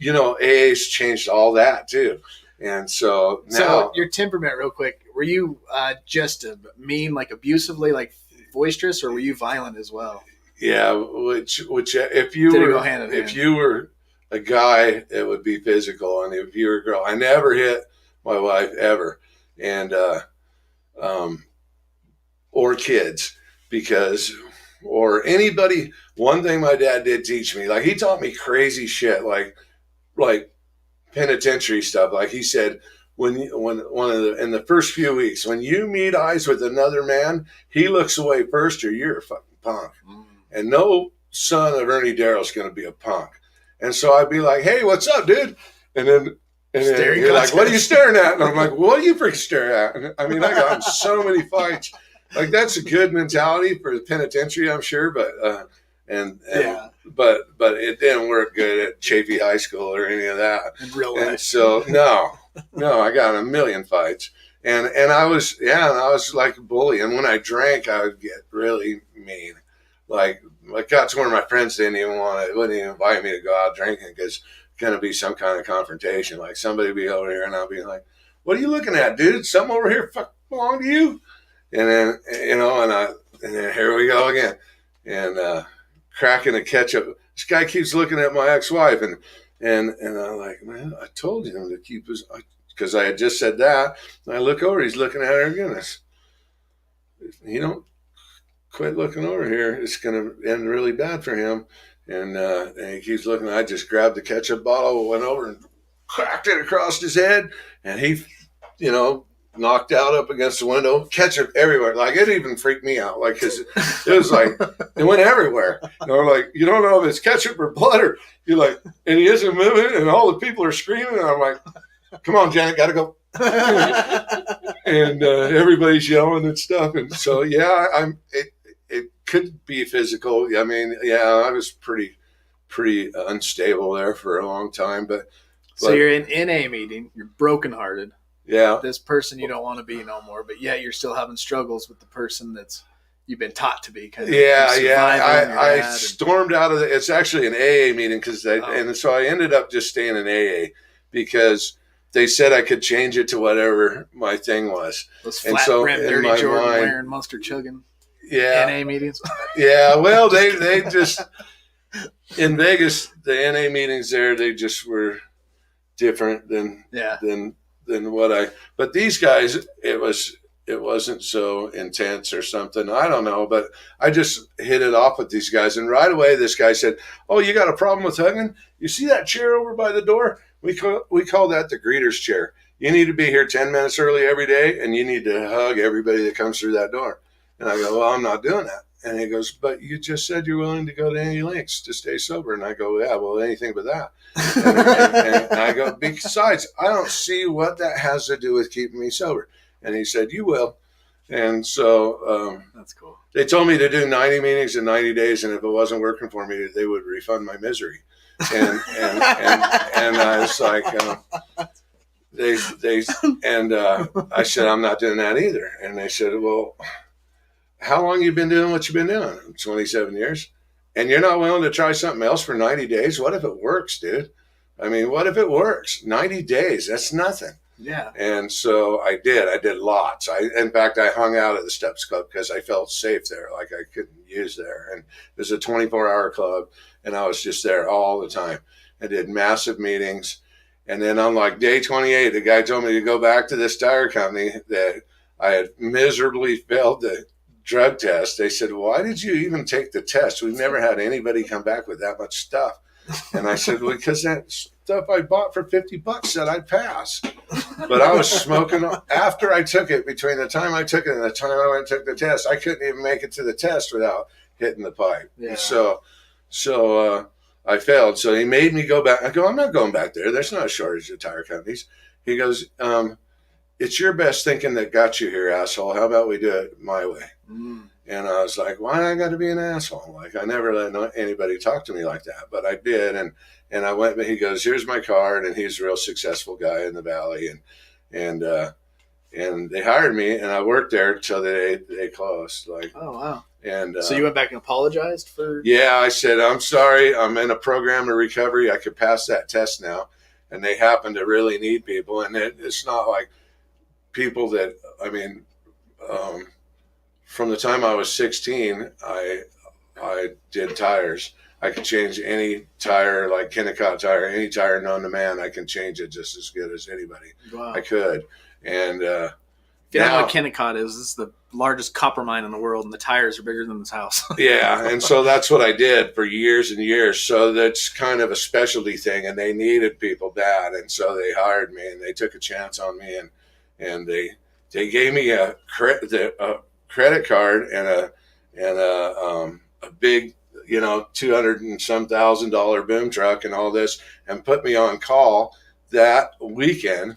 S3: AA's changed all that too. And so now.
S1: So your temperament, real quick, were you just mean, like abusively, like boisterous, or were you violent as well?
S3: Yeah, which if you were a guy, it would be physical, and if you were a girl, I never hit my wife ever, and or kids, because or anybody. One thing my dad did teach me, like he taught me crazy shit, like penitentiary stuff. Like he said, in the first few weeks, when you meet eyes with another man, he looks away first, or you're a fucking punk. And no son of Ernie Darrell's going to be a punk. And so I'd be like, hey, what's up, dude? And then you're like, what are you staring at? And I'm like, what are you freaking staring at? And I mean, I got in so many fights. Like that's a good mentality for the penitentiary, I'm sure, but but it didn't work good at Chafee High School or any of that.
S1: In real life.
S3: And so no, I got in a million fights, and I was like a bully. And when I drank, I would get really mean. Like I got to where my friends wouldn't even invite me to go out drinking because it's gonna be some kind of confrontation. Like somebody would be over here, and I'll be like, "What are you looking at, dude? Something over here belong to you?" And then and then here we go again, and cracking a ketchup. This guy keeps looking at my ex-wife, and I'm like, man, I told him to keep his, because I had just said that. And I look over, he's looking at her again. If you don't quit looking over here, it's going to end really bad for him. And he keeps looking. I just grabbed the ketchup bottle, went over and cracked it across his head, and he, knocked out up against the window, ketchup everywhere. Like it even freaked me out. Like, cause it was like, it went everywhere. Like, you don't know if it's ketchup or blood or you're like, and he isn't moving and all the people are screaming. And I'm like, come on, Janet, gotta go. And everybody's yelling and stuff. And so, yeah, it could be physical. I mean, yeah, I was pretty unstable there for a long time, but
S1: so you're in NA meeting, you're brokenhearted.
S3: Yeah.
S1: This person you don't want to be no more, but yet you're still having struggles with the person that's you've been taught to be. Kind of
S3: I stormed out of it's actually an AA meeting and so I ended up just staying in AA because they said I could change it to whatever my thing was.
S1: Those flat brim, dirty Jordan wearing, mustard chugging.
S3: Yeah.
S1: NA meetings.
S3: Yeah. Well, they just in Vegas, the NA meetings there, they just were different than but these guys, it wasn't so intense or something. I don't know, but I just hit it off with these guys. And right away, this guy said, oh, you got a problem with hugging? You see that chair over by the door? We call that the greeter's chair. You need to be here 10 minutes early every day, and you need to hug everybody that comes through that door. And I go, well, I'm not doing that. And he goes, but you just said you're willing to go to any lengths to stay sober. And I go, yeah, well, anything but that. And I go, besides, I don't see what that has to do with keeping me sober. And he said, you will. And so
S1: that's cool.
S3: They told me to do 90 meetings in 90 days. And if it wasn't working for me, they would refund my misery. And I was like, I said, I'm not doing that either. And they said, well, how long you been doing what you've been doing? 27 years. And you're not willing to try something else for 90 days? What if it works, dude? I mean, what if it works? 90 days, that's nothing.
S1: Yeah.
S3: And so I did lots. In fact, I hung out at the Steps Club because I felt safe there. Like I couldn't use there. And it was a 24-hour club. And I was just there all the time. I did massive meetings. And then on like day 28, the guy told me to go back to this tire company that I had miserably failed the drug test. They said, why did you even take the test? We've never had anybody come back with that much stuff. And I said, well, because that stuff I bought for $50 said I'd pass. But I was smoking after I took it. Between the time I took it and the time I went and took the test, I couldn't even make it to the test without hitting the pipe. Yeah. So I failed. So he made me go back. I go, I'm not going back there. There's not a shortage of tire companies. He goes, it's your best thinking that got you here, asshole. How about we do it my way? Mm. And I was like, why I got to be an asshole? Like, I never let anybody talk to me like that. But I did. And I went, he goes, here's my card. And he's a real successful guy in the Valley. And they hired me. And I worked there until they closed. Like,
S1: oh, wow.
S3: And
S1: so you went back and apologized for?
S3: Yeah, I said, I'm sorry. I'm in a program of recovery. I could pass that test now. And they happen to really need people. And it's not like people that, I mean, from the time I was 16, I did tires. I could change any tire, like Kennecott tire, any tire known to man. I can change it just as good as anybody. Wow. I could. And
S1: If you don't know what Kennecott is, this is the largest copper mine in the world, and the tires are bigger than this house.
S3: Yeah, and so that's what I did for years and years. So that's kind of a specialty thing, and they needed people bad, and so they hired me, and they took a chance on me, and they gave me a credit card and a big, $200 and some $1,000 boom truck and all this, and put me on call that weekend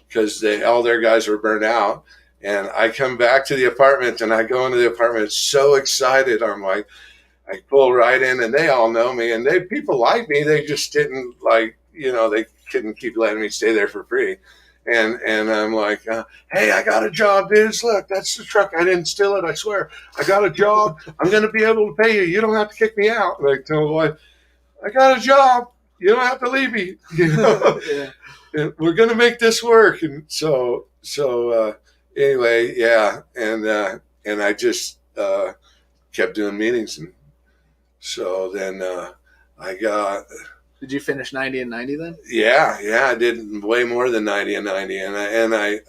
S3: because all their guys were burned out. And I come back to the apartment, and I go into the apartment so excited. I'm like, I pull right in, and they all know me, and people like me. They just didn't they couldn't keep letting me stay there for free. And I'm like, hey, I got a job, dudes. Look, that's the truck. I didn't steal it. I swear. I got a job. I'm going to be able to pay you. You don't have to kick me out. Like, tell my wife, I got a job. You don't have to leave me. Yeah. And we're going to make this work. And so anyway, yeah. And I just kept doing meetings. And so then I got...
S1: Did you finish 90 and 90 then?
S3: Yeah, I did way more than 90 and 90. And I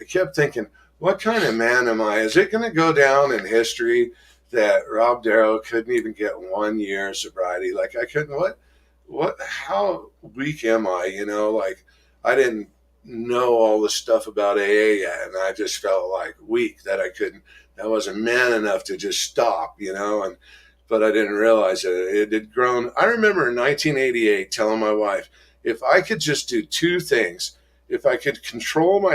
S3: kept thinking, what kind of man am I? Is it going to go down in history that Rob Darrow couldn't even get 1 year of sobriety? Like, I couldn't, how weak am I? Like, I didn't know all the stuff about AA yet, and I just felt like weak that I wasn't man enough to just stop, but I didn't realize it had grown. I remember in 1988 telling my wife, if I could just do two things, if I could control my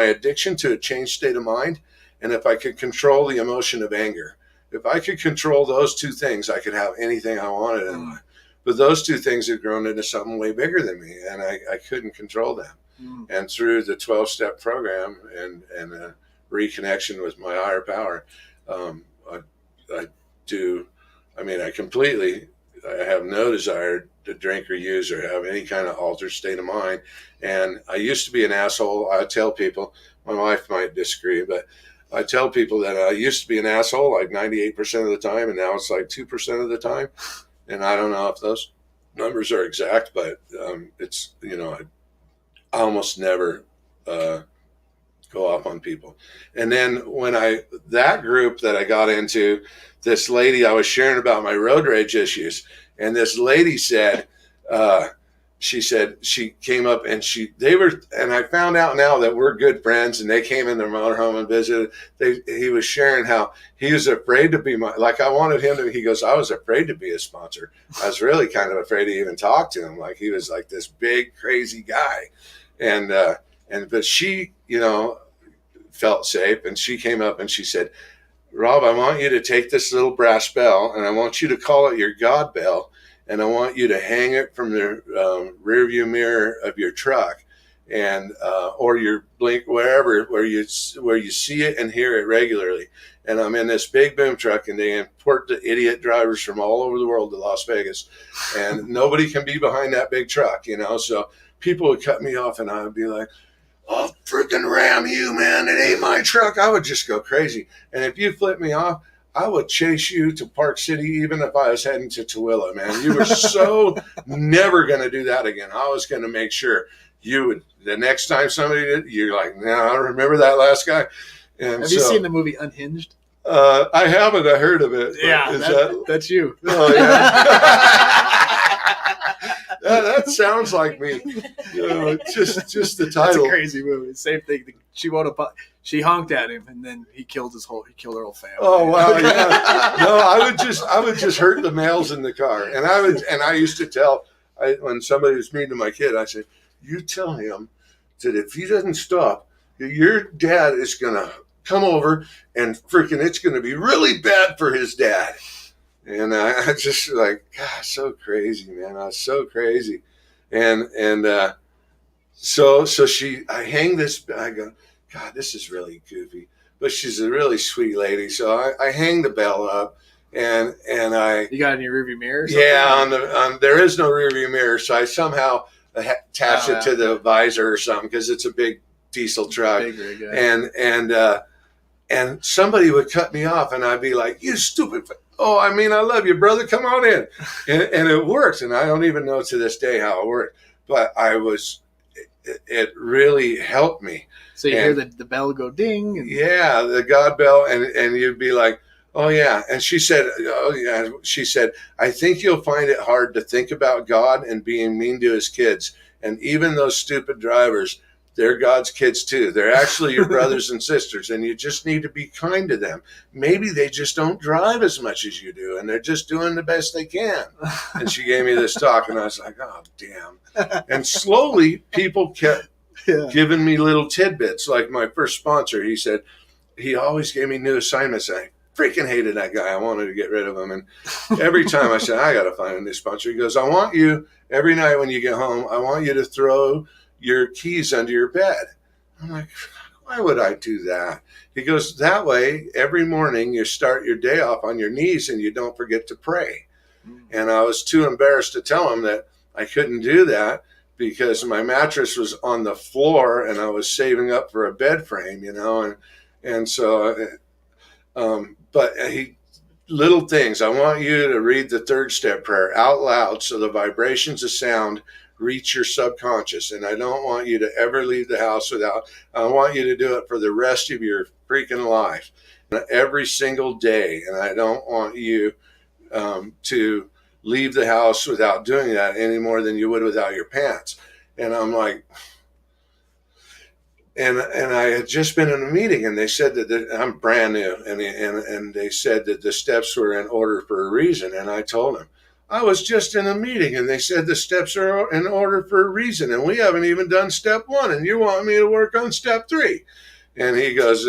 S3: addiction to a changed state of mind, and if I could control the emotion of anger, if I could control those two things, I could have anything I wanted in life. But those two things had grown into something way bigger than me, and I couldn't control them. And through the 12-step program and reconnection with my higher power, I have no desire to drink or use or have any kind of altered state of mind. And I used to be an asshole. I tell people, my wife might disagree, but I tell people that I used to be an asshole like 98% of the time, and now it's like 2% of the time. And I don't know if those numbers are exact, but it's, I almost never go off on people. And then when that group that I got into, this lady, I was sharing about my road rage issues, and this lady said, she came up and and I found out now that we're good friends, and they came in their motorhome and visited. He was sharing how he was afraid to be I wanted him to, he goes, I was afraid to be a sponsor. I was really kind of afraid to even talk to him. Like, he was like this big, crazy guy. But she, felt safe, and she came up and she said, Rob, I want you to take this little brass bell, and I want you to call it your God bell, and I want you to hang it from the rear view mirror of your truck, and or your blink, wherever where you see it and hear it regularly. And I'm in this big boom truck, and they import the idiot drivers from all over the world to Las Vegas, and nobody can be behind that big truck, So people would cut me off, and I would be like, I'll freaking ram you, man. It ain't my truck. I would just go crazy. And if you flip me off, I would chase you to Park City, even if I was heading to Tooele, man. You were so never going to do that again. I was going to make sure you would, the next time somebody did, you're like, nah, I remember that last guy. And
S1: have you seen the movie Unhinged?
S3: I haven't. I heard of it.
S1: Yeah, that's you.
S3: Oh, yeah. That sounds like me. Just the title.
S1: It's a crazy movie. Same thing. She honked at him, and then he killed her whole family.
S3: Oh wow! Yeah. No, I would just hurt the males in the car, and I used to tell when somebody was mean to my kid, I said, "You tell him that if he doesn't stop, your dad is gonna come over, and freaking, it's gonna be really bad for his dad." And I just like, God, so crazy, man. I was so crazy. And so I hang this, I go, God, this is really goofy. But she's a really sweet lady. So I hang the bell up, and
S1: You got it in your rearview mirror or something?
S3: Yeah, there is no rearview mirror. So I somehow attach it to the visor or something, because it's a big diesel truck.
S1: Big rig, yeah.
S3: And somebody would cut me off, and I'd be like, you stupid. Oh, I love you, brother. Come on in. And it works. And I don't even know to this day how it worked. But it really helped me.
S1: So you hear the bell go ding. And...
S3: yeah, the God bell. And you'd be like, oh, yeah. And she said, I think you'll find it hard to think about God and being mean to his kids. And even those stupid drivers, they're God's kids too. They're actually your brothers and sisters, and you just need to be kind to them. Maybe they just don't drive as much as you do, and they're just doing the best they can. And she gave me this talk, and I was like, oh, damn. And slowly, people kept giving me little tidbits. Like my first sponsor, he said, he always gave me new assignments. I freaking hated that guy. I wanted to get rid of him. And every time I said, I got to find a new sponsor. He goes, I want you, every night when you get home, I want you to throw your keys under your bed. I'm like, why would I do that? He goes, that way, every morning you start your day off on your knees and you don't forget to pray. And I was too embarrassed to tell him that I couldn't do that because my mattress was on the floor and I was saving up for a bed frame, and so, but little things. I want you to read the third step prayer out loud so the vibrations of sound reach your subconscious. And I don't want you to ever leave the house without, I want you to do it for the rest of your freaking life, every single day. And I don't want you to leave the house without doing that any more than you would without your pants. And I'm like, and I had just been in a meeting, and they said that I'm brand new, and they said that the steps were in order for a reason. And I told them, I was just in a meeting, and they said the steps are in order for a reason, and we haven't even done step 1, and you want me to work on step 3. And he goes,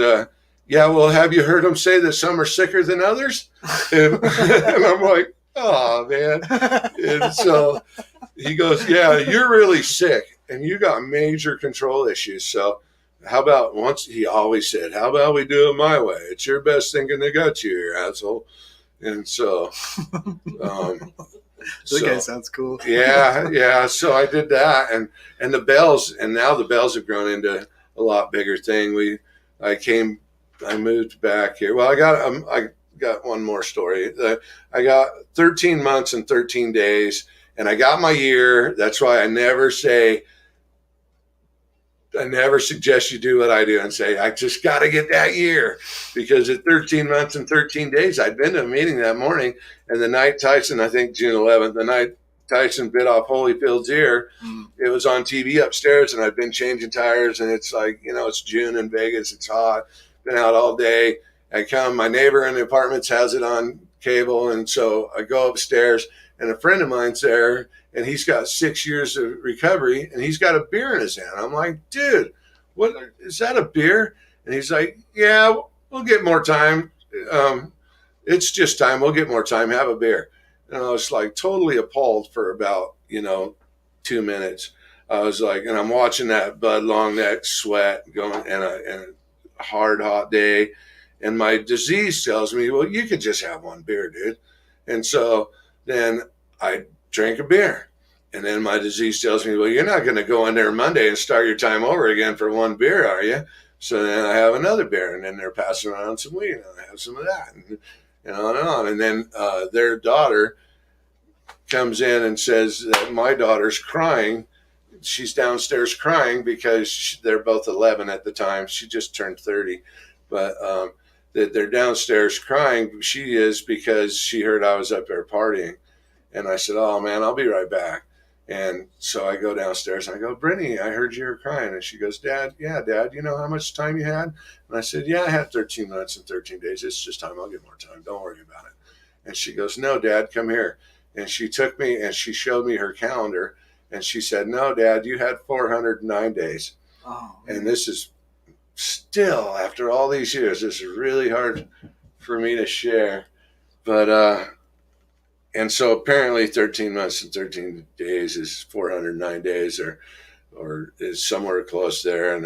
S3: yeah, well, have you heard them say that some are sicker than others? And I'm like, oh, man. And so he goes, yeah, you're really sick, and you got major control issues. So how about he always said, how about we do it my way? It's your best thinking that got you here, asshole. And so,
S1: that guy sounds cool.
S3: yeah. So I did that, and the bells, and now the bells have grown into a lot bigger thing. I moved back here. Well, I got one more story. I got 13 months and 13 days, and I got my year. That's why I never suggest you do what I do and say, I just got to get that year, because at 13 months and 13 days, I'd been to a meeting that morning, and the night Tyson, I think June 11th, the night Tyson bit off Holyfield's ear, it was on TV upstairs, and I've been changing tires, and it's like, it's June in Vegas, it's hot, been out all day. My neighbor in the apartments has it on cable, and so I go upstairs, and a friend of mine's there, and he's got 6 years of recovery, and he's got a beer in his hand. I'm like, dude, what is that, a beer? And he's like, yeah, we'll get more time. It's just time. We'll get more time. Have a beer. And I was like totally appalled for about, 2 minutes. I was like, and I'm watching that Bud Long Neck sweat going, and a hard, hot day. And my disease tells me, well, you could just have one beer, dude. And so then I drank a beer. And then my disease tells me, well, you're not going to go in there Monday and start your time over again for one beer, are you? So then I have another beer, and then they're passing around some weed, and I have some of that, and on and on. And then their daughter comes in and says that my daughter's crying. She's downstairs crying because they're both 11 at the time. She just turned 30. But that they're downstairs crying. She is, because she heard I was up there partying. And I said, oh, man, I'll be right back. And so I go downstairs and I go, Brittany, I heard you were crying. And she goes, Dad, you know how much time you had? And I said, yeah, I had 13 months and 13 days. It's just time. I'll get more time. Don't worry about it. And she goes, no, Dad, come here. And she took me and she showed me her calendar. And she said, no, Dad, you had 409 days.
S1: Oh,
S3: and this is still, after all these years, this is really hard for me to share. But, and so apparently 13 months and 13 days is 409 days or is somewhere close there. And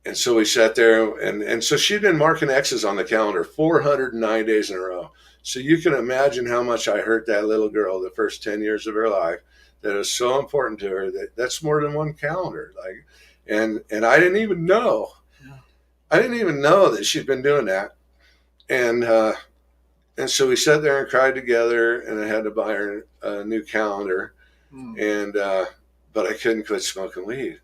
S3: and so we sat there and so she'd been marking X's on the calendar 409 days in a row. So you can imagine how much I hurt that little girl the first 10 years of her life, that is so important to her. That's more than one calendar. And I didn't even know. Yeah. I didn't even know that she'd been doing that. And so we sat there and cried together, and I had to buy her a new calendar. And but I couldn't quit smoking weed.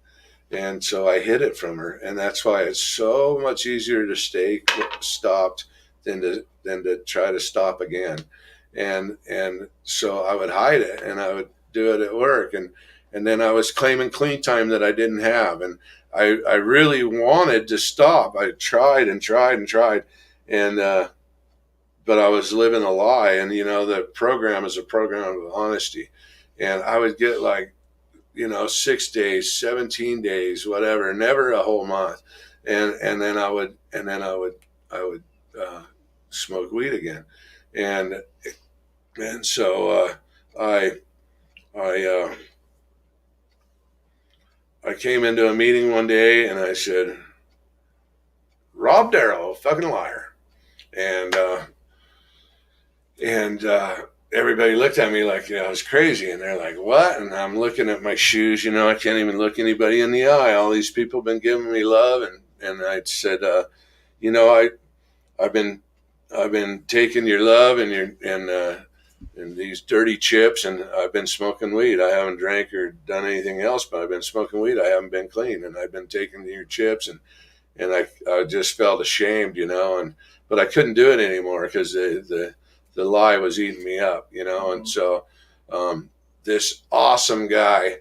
S3: And so I hid it from her. And that's why it's so much easier to stay stopped than to try to stop again. And so I would hide it, and I would do it at work. And then I was claiming clean time that I didn't have. And I really wanted to stop. I tried and tried and tried. And, but I was living a lie. And, the program is a program of honesty. And I would get 6 days, 17 days, whatever, never a whole month. And then I would smoke weed again. And so I came into a meeting one day and I said, Rob Darrow, fucking liar. And everybody looked at me like I was crazy, and they're like, what? And I'm looking at my shoes, I can't even look anybody in the eye. All these people have been giving me love. And I said, I've been taking your love and these dirty chips, and I've been smoking weed. I haven't drank or done anything else, but I've been smoking weed. I haven't been clean, and I've been taking your chips, and I just felt ashamed, but I couldn't do it anymore because the lie was eating me up, and so this awesome guy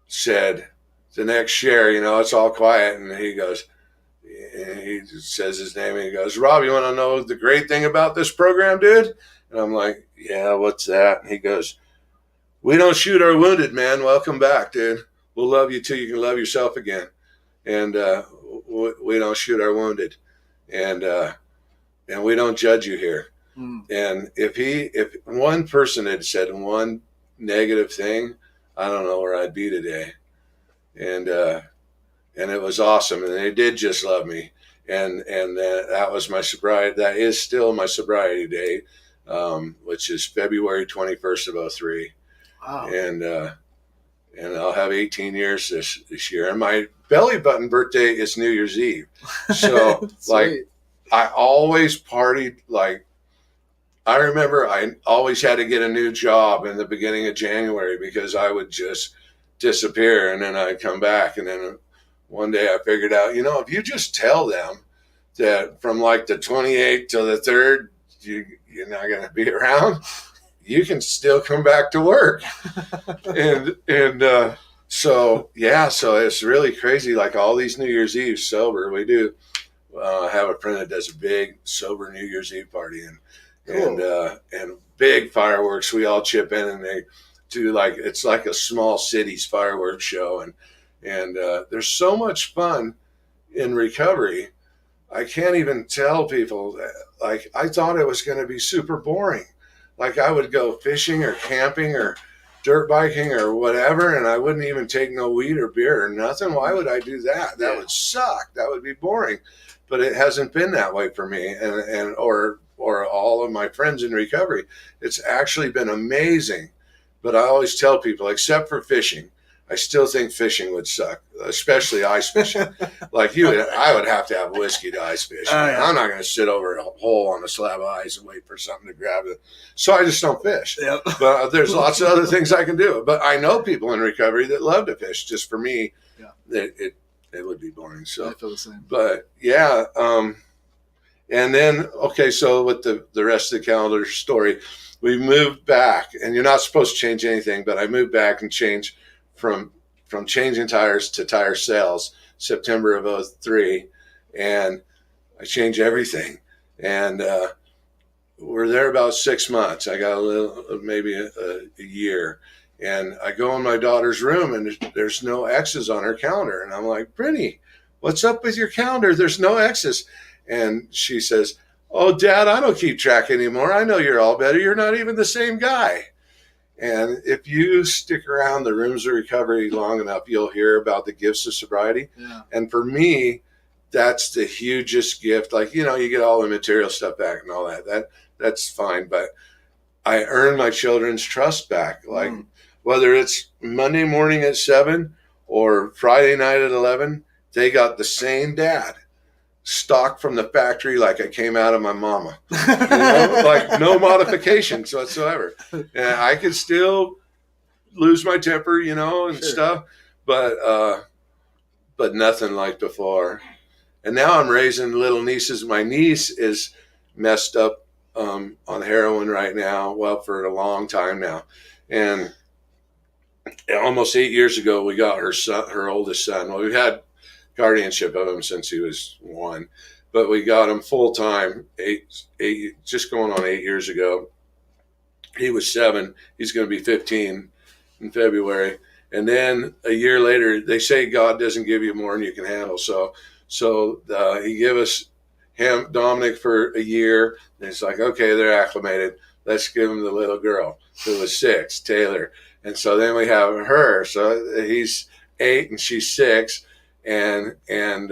S3: said the next share, it's all quiet, and he goes, he says his name, and he goes, Rob, you want to know the great thing about this program, dude? And I'm like, yeah, what's that? And he goes, we don't shoot our wounded, man. Welcome back, dude. We'll love you till you can love yourself again. And we don't shoot our wounded. And we don't judge you here. And if one person had said one negative thing, I don't know where I'd be today. And it was awesome. And they did just love me. And that was my sobriety. That is still my sobriety day, which is February 21st of 2003. Wow. And I'll have 18 years this year. And my belly button birthday is New Year's Eve. So I always partied. I remember I always had to get a new job in the beginning of January because I would just disappear, and then I'd come back. And then one day I figured out, if you just tell them that from the 28th till the 3rd, you're not going to be around, you can still come back to work. So it's really crazy. All these New Year's Eve sober, we do have a friend that does a big sober New Year's Eve party, and big fireworks. We all chip in, and they do it's like a small city's fireworks show. And there's so much fun in recovery. I can't even tell people that, I thought it was going to be super boring. I would go fishing or camping or dirt biking or whatever, and I wouldn't even take no weed or beer or nothing. Why would I do that? That would suck. That would be boring. But it hasn't been that way for me or all of my friends in recovery. It's actually been amazing. But I always tell people, except for fishing, I still think fishing would suck, especially ice fishing. I would have to have whiskey to ice fish. Yeah. I'm not going to sit over a hole on a slab of ice and wait for something to grab it. So I just don't fish. Yep. But there's lots of other things I can do. But I know people in recovery that love to fish. Just for me, it would be boring. So I feel the same. But yeah. And then, so with the rest of the calendar story, we moved back, and you're not supposed to change anything, but I moved back and changed from changing tires to tire sales September of 2003, and I changed everything. And we're there about 6 months. I got maybe a year, and I go in my daughter's room, and there's no X's on her calendar, and I'm like, Brittany, what's up with your calendar? There's no X's. And she says, oh, Dad, I don't keep track anymore. I know you're all better. You're not even the same guy. And if you stick around the rooms of recovery long enough, you'll hear about the gifts of sobriety. Yeah. And for me, that's the hugest gift. You get all the material stuff back and all that. That's fine. But I earned my children's trust back. Whether it's Monday morning at 7 or Friday night at 11, they got the same dad. Stock from the factory I came out of my mama. No modifications whatsoever. And I could still lose my temper, and
S1: Sure.
S3: stuff, but nothing like before. And now I'm raising little nieces. My niece is messed up on heroin right now, well, for a long time now. And almost 8 years ago, we got her oldest son. Well, we've had guardianship of him since he was 1, but we got him full time just going on 8 years ago. He was 7. He's going to be 15 in February. And then a year later, they say God doesn't give you more than you can handle. So he gave us Dominic for a year. And it's like, okay, they're acclimated. Let's give him the little girl who was 6, Taylor. And so then we have her. So he's 8 and she's 6. And then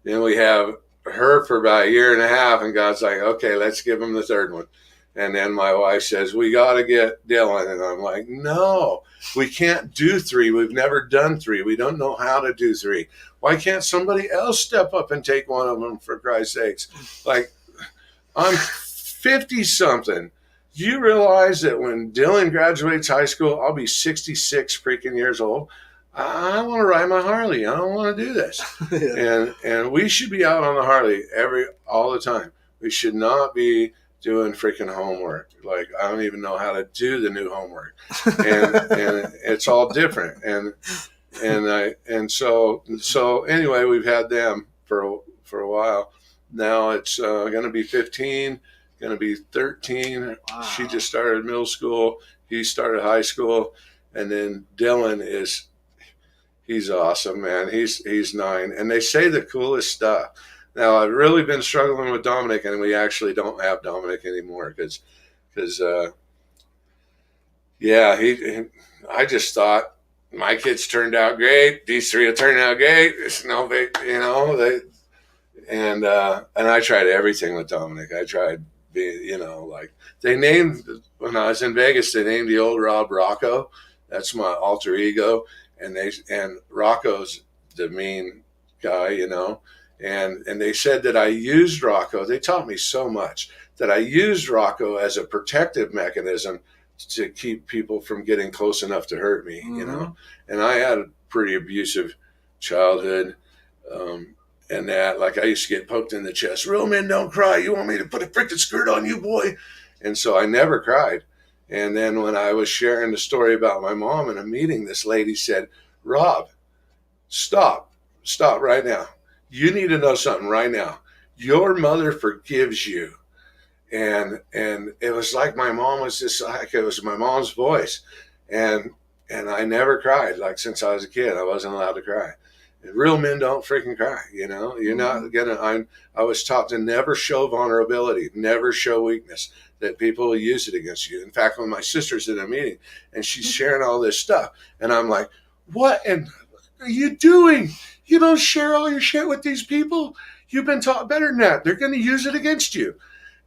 S3: we have her for about a year and a half. And God's like, okay, let's give him the 3rd one. And then my wife says, we got to get Dylan. And I'm like, no, we can't do 3. We've never done 3. We don't know how to do 3. Why can't somebody else step up and take one of them, for Christ's sakes? Like, I'm 50-something. Do you realize that when Dylan graduates high school, I'll be 66 freaking years old? I want to ride my Harley. I don't want to do this. Yeah. And we should be out on the Harley all the time. We should not be doing freaking homework. Like, I don't even know how to do the new homework, and it's all different. And so anyway, we've had them for a while. Now it's going to be 15, going to be 13. Wow. She just started middle school. He started high school, and then Dylan he's awesome, man. He's 9, and they say the coolest stuff. Now, I've really been struggling with Dominic, and we actually don't have Dominic anymore because I just thought my kids turned out great. These 3 have turned out great. It's no big, and I tried everything with Dominic. I tried being, like they named, when I was in Vegas, they named the old Rob Rocco. That's my alter ego. And Rocco's the mean guy, And they said that I used Rocco. They taught me so much that I used Rocco as a protective mechanism to keep people from getting close enough to hurt me, And I had a pretty abusive childhood, and that, like, I used to get poked in the chest. Real men don't cry. You want me to put a freaking skirt on you, boy? And so I never cried. And then when I was sharing the story about my mom in a meeting, this lady said, Rob, stop right now. You need to know something right now. Your mother forgives you. And it was like my mom was just like, it was my mom's voice. And I never cried. Like, since I was a kid, I wasn't allowed to cry. And real men don't freaking cry, You're not gonna. I was taught to never show vulnerability, never show weakness, that people will use it against you. In fact, when my sister's in a meeting and she's sharing all this stuff, and I'm like, what are you doing? You don't share all your shit with these people. You've been taught better than that. They're going to use it against you.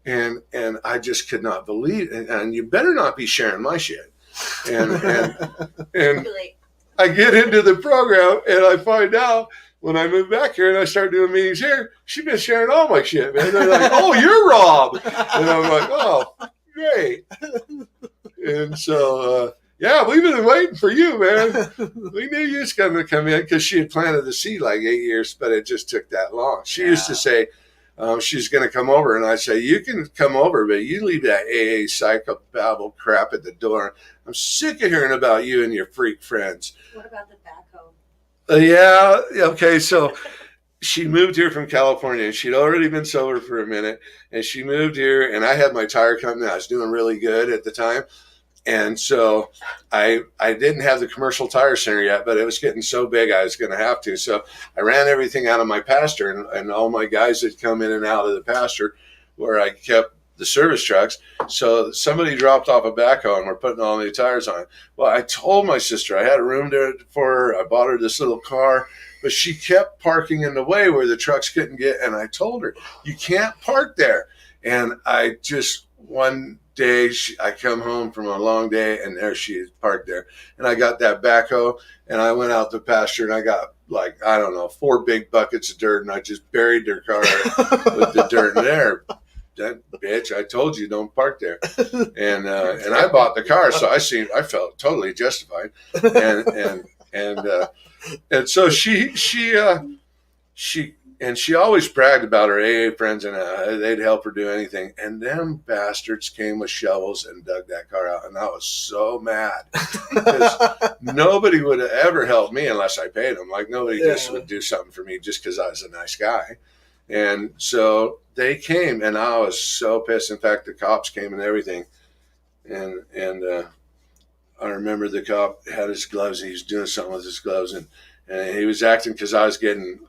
S3: And I just could not believe it. And you better not be sharing my shit. And I get into the program and I find out when I moved back here and I start doing meetings here, she's been sharing all my shit, man. They're like, oh, you're Rob. And I'm like, oh, great. And so, yeah, we've been waiting for you, man. We knew you was going to come in because she had planted the seed like 8 years, but it just took that long. She used to say she's going to come over, and I'd say, you can come over, but you leave that AA psychobabble crap at the door. I'm sick of hearing about you and your freak friends.
S4: What about the backhoe?
S3: Yeah, okay, so she moved here from California, and she'd already been sober for a minute, and she moved here, and I had my tire company. I was doing really good at the time. And so I didn't have the commercial tire center yet, but it was getting so big I was going to have to. So I ran everything out of my pasture, and all my guys had come in and out of the pasture where I kept the service trucks. So somebody dropped off a backhoe and we're putting all new tires on. Well, I told my sister I had a room there for her. I bought her this little car, but she kept parking in the way where the trucks couldn't get. And I told her, you can't park there. And I just, one day I come home from a long day and there she is parked there. And I got that backhoe and I went out to pasture and I got, like, I don't know, 4 big buckets of dirt, and I just buried their car with the dirt in there. that bitch, I told you don't park there. And I bought the car, so I felt totally justified. And so she always bragged about her AA friends, and they'd help her do anything. And them bastards came with shovels and dug that car out, and I was so mad because nobody would have ever helped me unless I paid them. Like nobody just would do something for me just because I was a nice guy. And so they came, and I was so pissed. In fact, the cops came and everything. And I remember the cop had his gloves, and he was doing something with his gloves, and he was acting because I was getting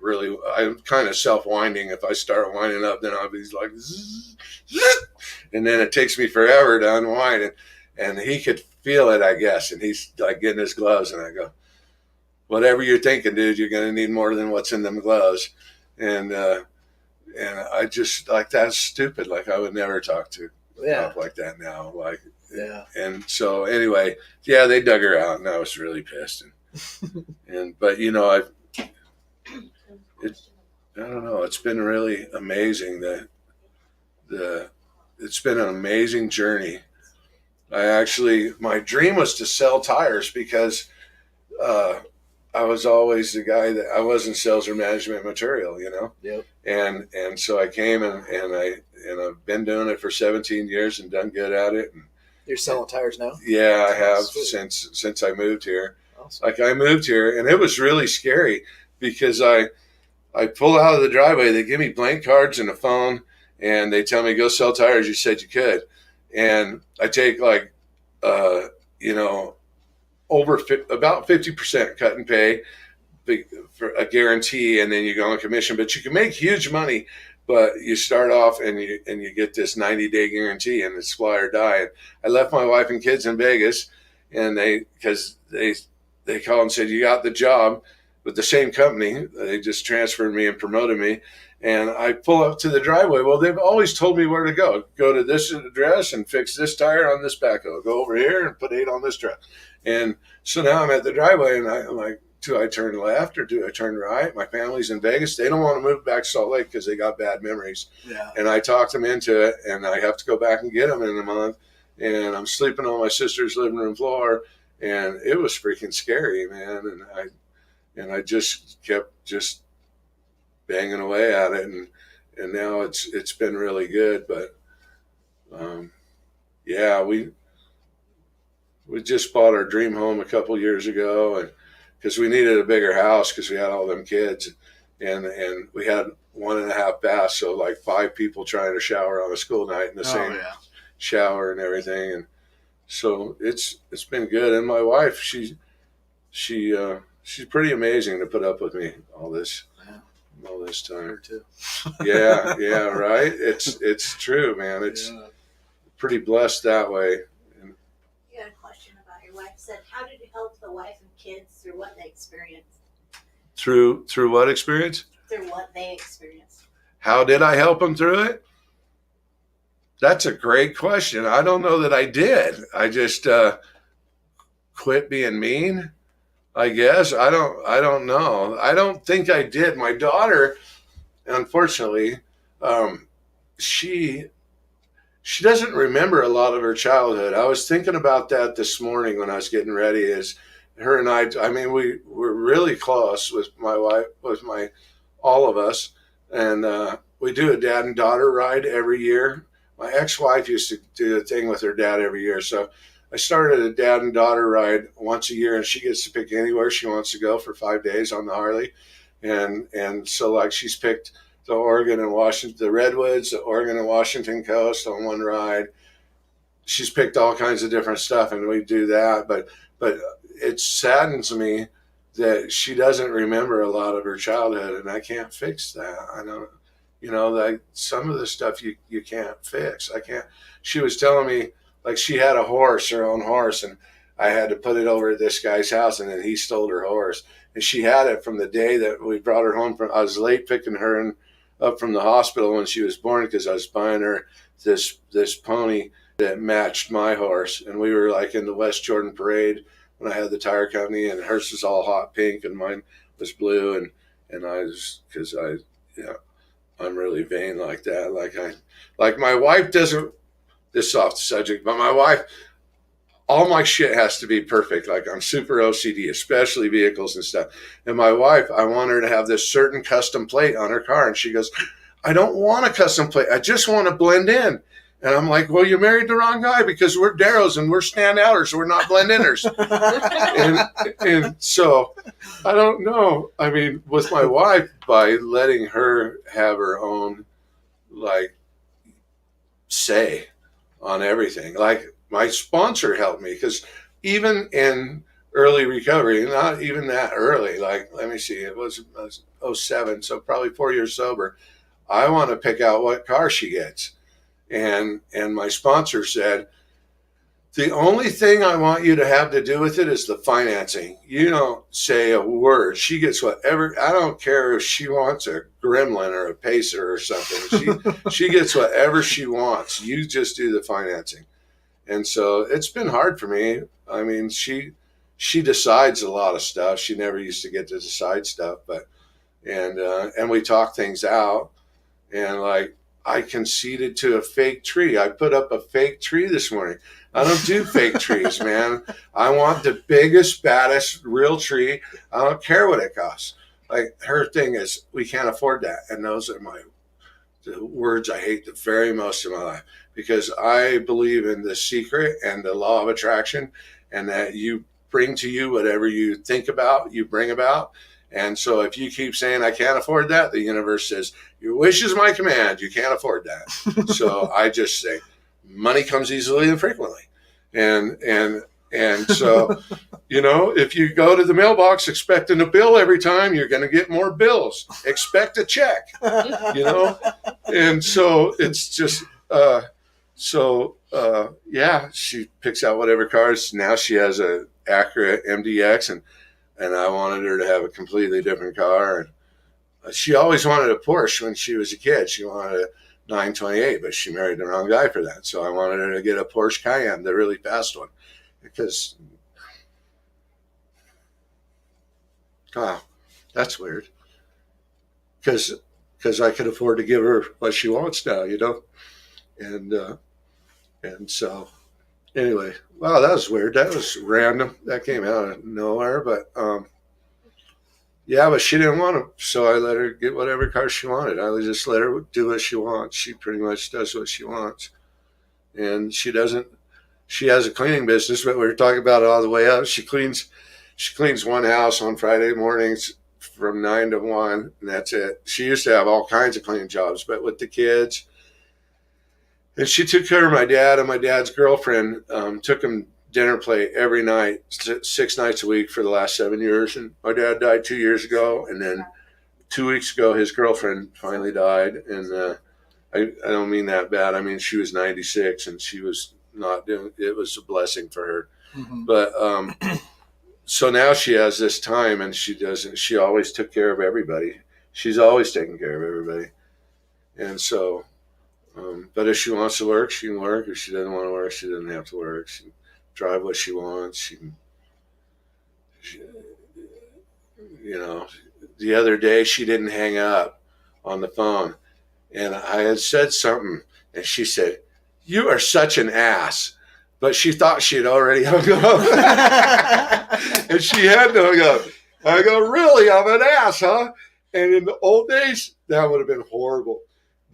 S3: really, I'm kind of self-winding. If I start winding up, then I'll be like, zzz, zzz, and then it takes me forever to unwind. And he could feel it, I guess. And he's like getting his gloves, and I go, whatever you're thinking, dude, you're going to need more than what's in them gloves. And I just, like, that's stupid. Like, I would never talk to cop like that now. Like, and so anyway, they dug her out, and I was really pissed. But you know, I don't know. It's been really amazing it's been an amazing journey. My dream was to sell tires because I was always the guy that I wasn't sales or management material, you know?
S1: Yep.
S3: And so I came and I've been doing it for 17 years and done good at it. And
S1: you're selling tires now?
S3: Yeah, I have.
S1: Sweet.
S3: since I moved here.
S1: Awesome.
S3: Like I moved here, and it was really scary because I pull out of the driveway, they give me blank cards and a phone, and they tell me, go sell tires. You said you could. And I take like, about 50% cut and pay for a guarantee, and then you go on commission. But you can make huge money, but you start off and you get this 90-day guarantee, and it's fly or die. And I left my wife and kids in Vegas, and because they called and said, you got the job with the same company. They just transferred me and promoted me. And I pull up to the driveway. Well, they've always told me where to go. Go to this address and fix this tire on this backhoe. Go over here and put 8 on this truck. And so now I'm at the driveway, and I'm like, do I turn left or do I turn right? My family's in Vegas. They don't want to move back to Salt Lake because they got bad memories. Yeah. And I talked them into it, and I have to go back and get them in a month. And I'm sleeping on my sister's living room floor, and it was freaking scary, man. And I just kept just banging away at it, and now it's been really good. But we just bought our dream home a couple years ago, and because we needed a bigger house because we had all them kids, and we had 1.5 baths, so like 5 people trying to shower on a school night in the same shower and everything. And so it's been good. And my wife, she's pretty amazing to put up with me all this time. Too. yeah, right. It's true, man. It's pretty blessed that way.
S4: You had a question about your wife. Said, how did you help the wife and kids through what they experienced?
S3: Through what experience?
S4: Through what they experienced.
S3: How did I help them through it? That's a great question. I don't know that I did. I just quit being mean, I guess. I don't know. I don't think I did. My daughter, unfortunately, she doesn't remember a lot of her childhood. I was thinking about that this morning when I was getting ready. Is her and I mean, we were really close with my wife, all of us. And we do a dad and daughter ride every year. My ex-wife used to do a thing with her dad every year. So I started a dad and daughter ride once a year, and she gets to pick anywhere she wants to go for 5 days on the Harley. And so like she's picked the Oregon and Washington, the Redwoods, the Oregon and Washington coast on one ride. She's picked all kinds of different stuff, and we do that. But it saddens me that she doesn't remember a lot of her childhood, and I can't fix that. I don't, like some of the stuff you can't fix. I can't. She was telling me like she had her own horse, and I had to put it over at this guy's house, and then he stole her horse. And she had it from the day that we brought her home I was late picking her up from the hospital when she was born because I was buying her this pony that matched my horse. And we were like in the West Jordan Parade when I had the tire company, and hers was all hot pink and mine was blue. And I was, I'm really vain like that. Like my wife doesn't, this is off the subject, but my wife, all my shit has to be perfect. Like I'm super OCD, especially vehicles and stuff. And my wife, I want her to have this certain custom plate on her car. And she goes, I don't want a custom plate. I just want to blend in. And I'm like, well, you married the wrong guy because we're Darrows and we're standouters. We're not blend-inners. and so I don't know. I mean, with my wife, by letting her have her own, like, say on everything. Like my sponsor helped me because even in early recovery, not even that early, like, let me see, it was 07, so probably 4 years sober. I want to pick out what car she gets. And my sponsor said, the only thing I want you to have to do with it is the financing. You don't say a word. She gets whatever. I don't care if she wants a Gremlin or a Pacer or something. She gets whatever she wants. You just do the financing. And so it's been hard for me. I mean, she decides a lot of stuff. She never used to get to decide stuff, but and we talk things out. And like, I conceded to a fake tree. I put up a fake tree this morning. I don't do fake trees, man. I want the biggest, baddest, real tree. I don't care what it costs. Like, her thing is, we can't afford that. And those are the words I hate the very most in my life, because I believe in the secret and the law of attraction, and that you bring to you whatever you think about, you bring about. And so if you keep saying, I can't afford that, the universe says, your wish is my command. You can't afford that. So I just say, money comes easily and frequently. And so, you know, if you go to the mailbox expecting a bill every time, you're going to get more bills. Expect a check, you know? And so it's just, yeah, she picks out whatever cars. Now she has a Acura MDX, and I wanted her to have a completely different car. And she always wanted a Porsche when she was a kid. She wanted a 928, but she married the wrong guy for that. So I wanted her to get a Porsche Cayenne, the really fast one, because, wow, that's weird. Because I could afford to give her what she wants now, you know? And so anyway, wow, that was weird. That was random. That came out of nowhere, but yeah, but she didn't want them, so I let her get whatever car she wanted. I just let her do what she wants. She pretty much does what she wants, and she doesn't. She has a cleaning business, but we were talking about it all the way up. She cleans one house on Friday mornings from 9 to 1, and that's it. She used to have all kinds of cleaning jobs, but with the kids. And she took care of my dad, and my dad's girlfriend took him dinner plate every night, 6 nights a week for the last 7 years. And my dad died 2 years ago. And then 2 weeks ago, his girlfriend finally died. And I don't mean that bad. I mean, she was 96 and she was not doing, it was a blessing for her. Mm-hmm. But so now she has this time, and she always took care of everybody. She's always taking care of everybody. And so, but if she wants to work, she can work. If she doesn't want to work, she doesn't have to work. She can drive what she wants. She, you know, the other day she didn't hang up on the phone, and I had said something, and she said, "You are such an ass." But she thought she had already hung up. And she had to hang up. I go, "Really? I'm an ass, huh?" And in the old days, that would have been horrible.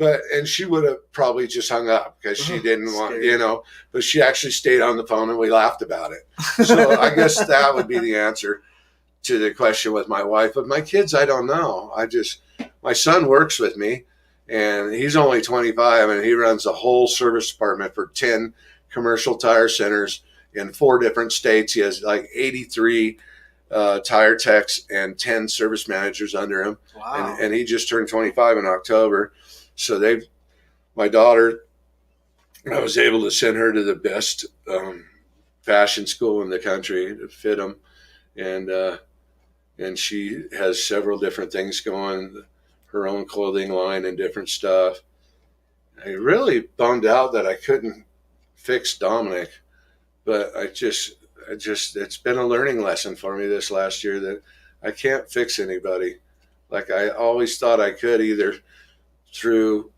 S3: And she would have probably just hung up because she didn't want, you know, but she actually stayed on the phone, and we laughed about it. So I guess that would be the answer to the question with my wife. But my kids, I don't know. My son works with me, and he's only 25, and he runs the whole service department for 10 commercial tire centers in 4 different states. He has like 83 tire techs and 10 service managers under him. Wow. And he just turned 25 in October. So my daughter, I was able to send her to the best fashion school in the country to fit them. And she has several different things going, her own clothing line and different stuff. I really bummed out that I couldn't fix Dominic, but it's been a learning lesson for me this last year that I can't fix anybody. Like I always thought I could either through,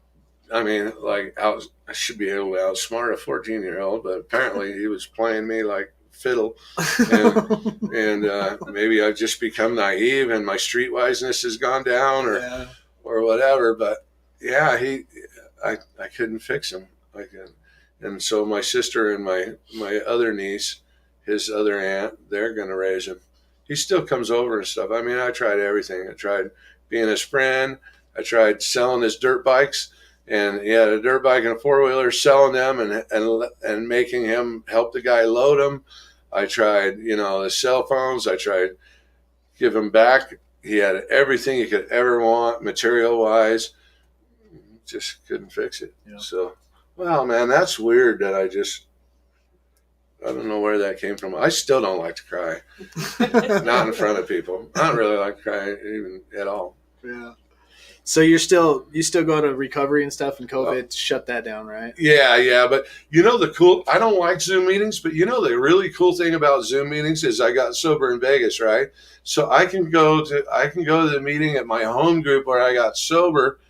S3: I mean, like I should be able to outsmart a 14-year-old, but apparently he was playing me like fiddle, and maybe I've just become naive and my streetwiseness has gone down, or whatever. But yeah, I couldn't fix him. And so my sister and my other niece, his other aunt, they're going to raise him. He still comes over and stuff. I mean, I tried everything. I tried being his friend. I tried selling his dirt bikes, and he had a dirt bike and a 4-wheeler, selling them and making him help the guy load them. I tried, the cell phones. I tried give him back. He had everything he could ever want, material-wise. Just couldn't fix it. Yeah. So, well, man, that's weird that I don't know where that came from. I still don't like to cry. Not in front of people. I don't really like to cry even at all.
S1: Yeah. So you still go to recovery and stuff, and COVID shut that down, right?
S3: Yeah. But I don't like Zoom meetings, but the really cool thing about Zoom meetings is I got sober in Vegas, right? So I can go to the meeting at my home group where I got sober,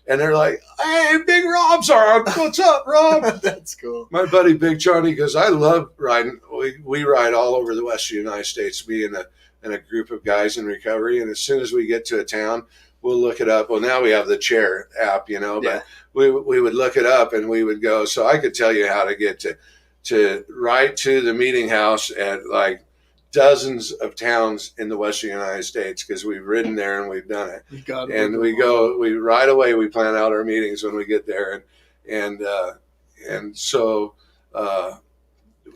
S3: and they're like, "Hey, Big Rob's on. What's up, Rob?"
S1: That's cool.
S3: My buddy Big Johnny goes, "I love riding. We ride all over the Western United States, me and a group of guys in recovery. And as soon as we get to a town, we'll look it up. Well, now we have the Chair app, but we would look it up and we would go. So I could tell you how to get to right to the meeting house at like dozens of towns in the Western United States, because we've ridden there and we've done it. And we right away, we plan out our meetings when we get there. And so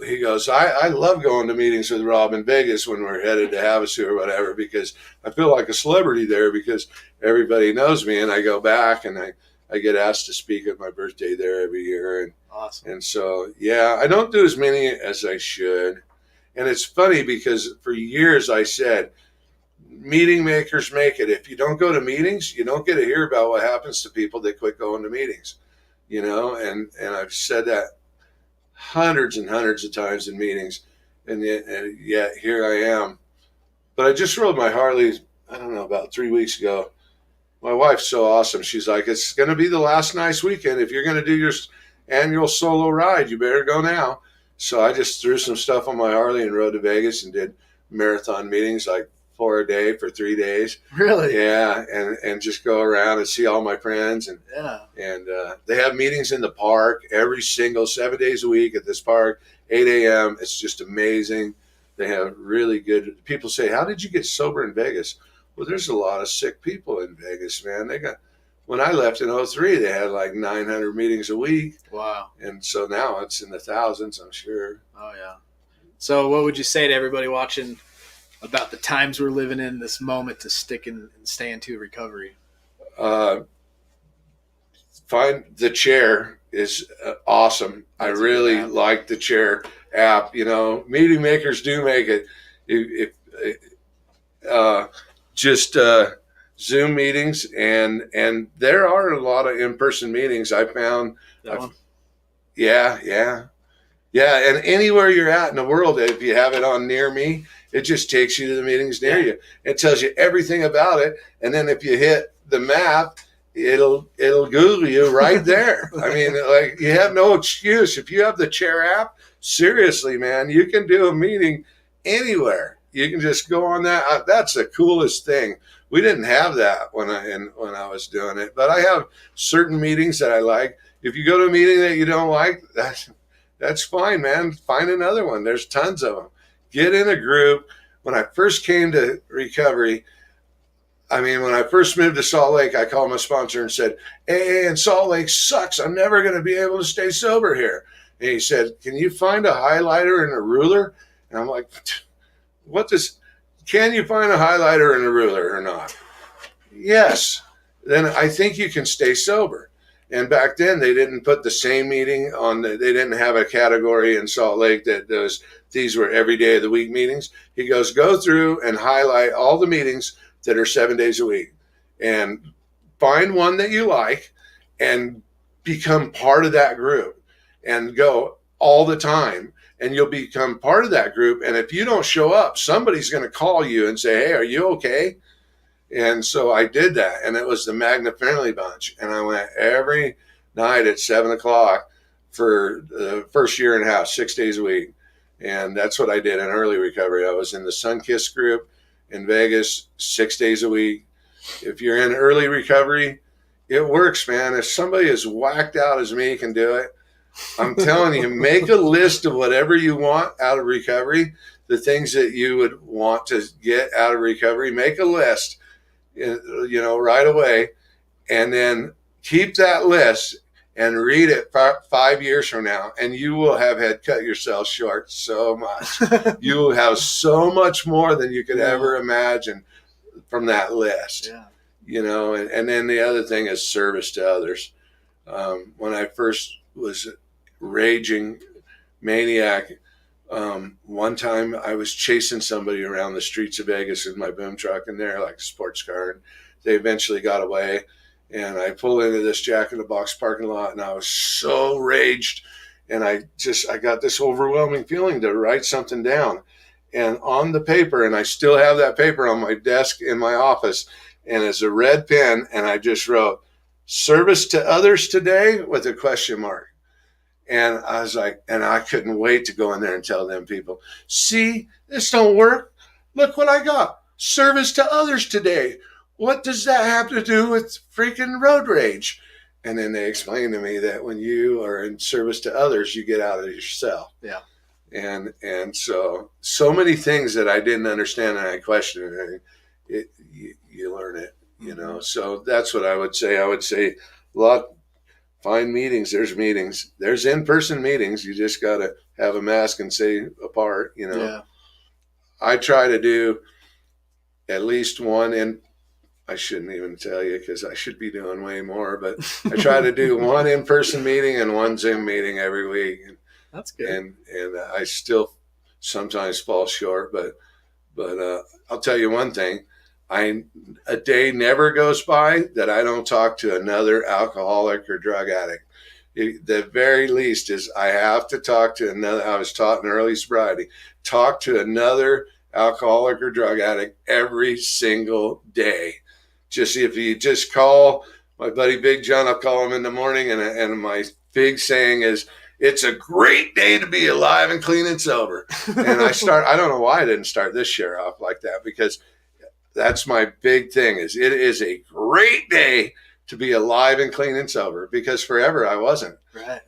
S3: he goes, I love going to meetings with Rob in Vegas when we're headed to Havasu or whatever, because I feel like a celebrity there because everybody knows me, and I go back and I get asked to speak at my birthday there every year. And
S1: awesome.
S3: And so, I don't do as many as I should. And it's funny because for years I said, meeting makers make it. If you don't go to meetings, you don't get to hear about what happens to people that quit going to meetings, and I've said that hundreds and hundreds of times in meetings, and yet here I am. But I just rode my Harley, I don't know, about 3 weeks ago. My wife's so awesome. She's like, "It's going to be the last nice weekend. If you're going to do your annual solo ride, you better go now." So I just threw some stuff on my Harley and rode to Vegas and did marathon meetings, like 4 a day for 3 days.
S1: Really?
S3: Yeah, and just go around and see all my friends. And they have meetings in the park every single 7 days a week at this park, 8 a.m. It's just amazing. They have really good people. Say, "How did you get sober in Vegas?" Well, there's a lot of sick people in Vegas, man. When I left in 2003, they had like 900 meetings a week.
S1: Wow. And
S3: so now it's in the thousands, I'm sure.
S1: Oh, yeah. So what would you say to everybody watching about the times we're living in, this moment to stick and stay into recovery?
S3: Find the Chair is awesome. I really like the Chair app. Meeting makers do make it. Just Zoom meetings, and there are a lot of in-person meetings. I found. Yeah. And anywhere you're at in the world, if you have it on Near Me, it just takes you to the meetings near you. It tells you everything about it, and then if you hit the map, it'll Google you right there. I mean, like, you have no excuse. If you have the Chair app, seriously, man, you can do a meeting anywhere. You can just go on that. That's the coolest thing. We didn't have that when I was doing it, but I have certain meetings that I like. If you go to a meeting that you don't like, that's fine, man. Find another one. There's tons of them. Get in a group. When I first came to recovery, when I first moved to Salt Lake, I called my sponsor and said, "Hey, and Salt Lake sucks. I'm never going to be able to stay sober here." And he said, "Can you find a highlighter and a ruler?" And I'm like, can you find a highlighter and a ruler or not? Yes. Then I think you can stay sober. And back then they didn't put the same meeting on. They didn't have a category in Salt Lake that these were every day of the week meetings. He goes, "Go through and highlight all the meetings that are 7 days a week and find one that you like and become part of that group and go all the time. And you'll become part of that group. And if you don't show up, somebody's going to call you and say, 'Hey, are you okay?' And so I did that, and it was the Magna Finley bunch. And I went every night at 7:00 for the first year and a half, 6 days a week. And that's what I did in early recovery. I was in the Sunkiss group in Vegas 6 days a week. If you're in early recovery, it works, man. If somebody as whacked out as me can do it, I'm telling you, make a list of whatever you want out of recovery, the things that you would want to get out of recovery. Make a list, right away, and then keep that list and read it 5 years from now, and you will have had cut yourself short so much. You will have so much more than you could ever imagine from that list. Yeah. And then the other thing is service to others. When I first was raging maniac, one time I was chasing somebody around the streets of Vegas with my boom truck in there, like a sports car, and they eventually got away. And I pulled into this Jack in the Box parking lot, and I was so raged, and I got this overwhelming feeling to write something down. And on the paper, and I still have that paper on my desk in my office, and it's a red pen, and I just wrote, "Service to others today?" with a question mark. And I was like, and I couldn't wait to go in there and tell them people, "See, this don't work. Look what I got. Service to others today. What does that have to do with freaking road rage?" And then they explained to me that when you are in service to others, you get out of yourself.
S1: Yeah.
S3: And so many things that I didn't understand and I questioned, you learn it, So that's what I would say. I would say find meetings. There's meetings. There's in-person meetings. You just got to have a mask and stay apart,
S1: Yeah.
S3: I try to do at least one I shouldn't even tell you because I should be doing way more, but I try to do one in-person meeting and one Zoom meeting every week.
S1: That's good.
S3: And I still sometimes fall short, but I'll tell you one thing. A day never goes by that I don't talk to another alcoholic or drug addict. The very least is I have to talk to another. I was taught in early sobriety, talk to another alcoholic or drug addict every single day. Just if you just call my buddy Big John, I'll call him in the morning, and my big saying is, "It's a great day to be alive and clean and sober." And I don't know why I didn't start this year off like that, because that's my big thing is it is a great day to be alive and clean and sober, because forever I wasn't,
S1: right.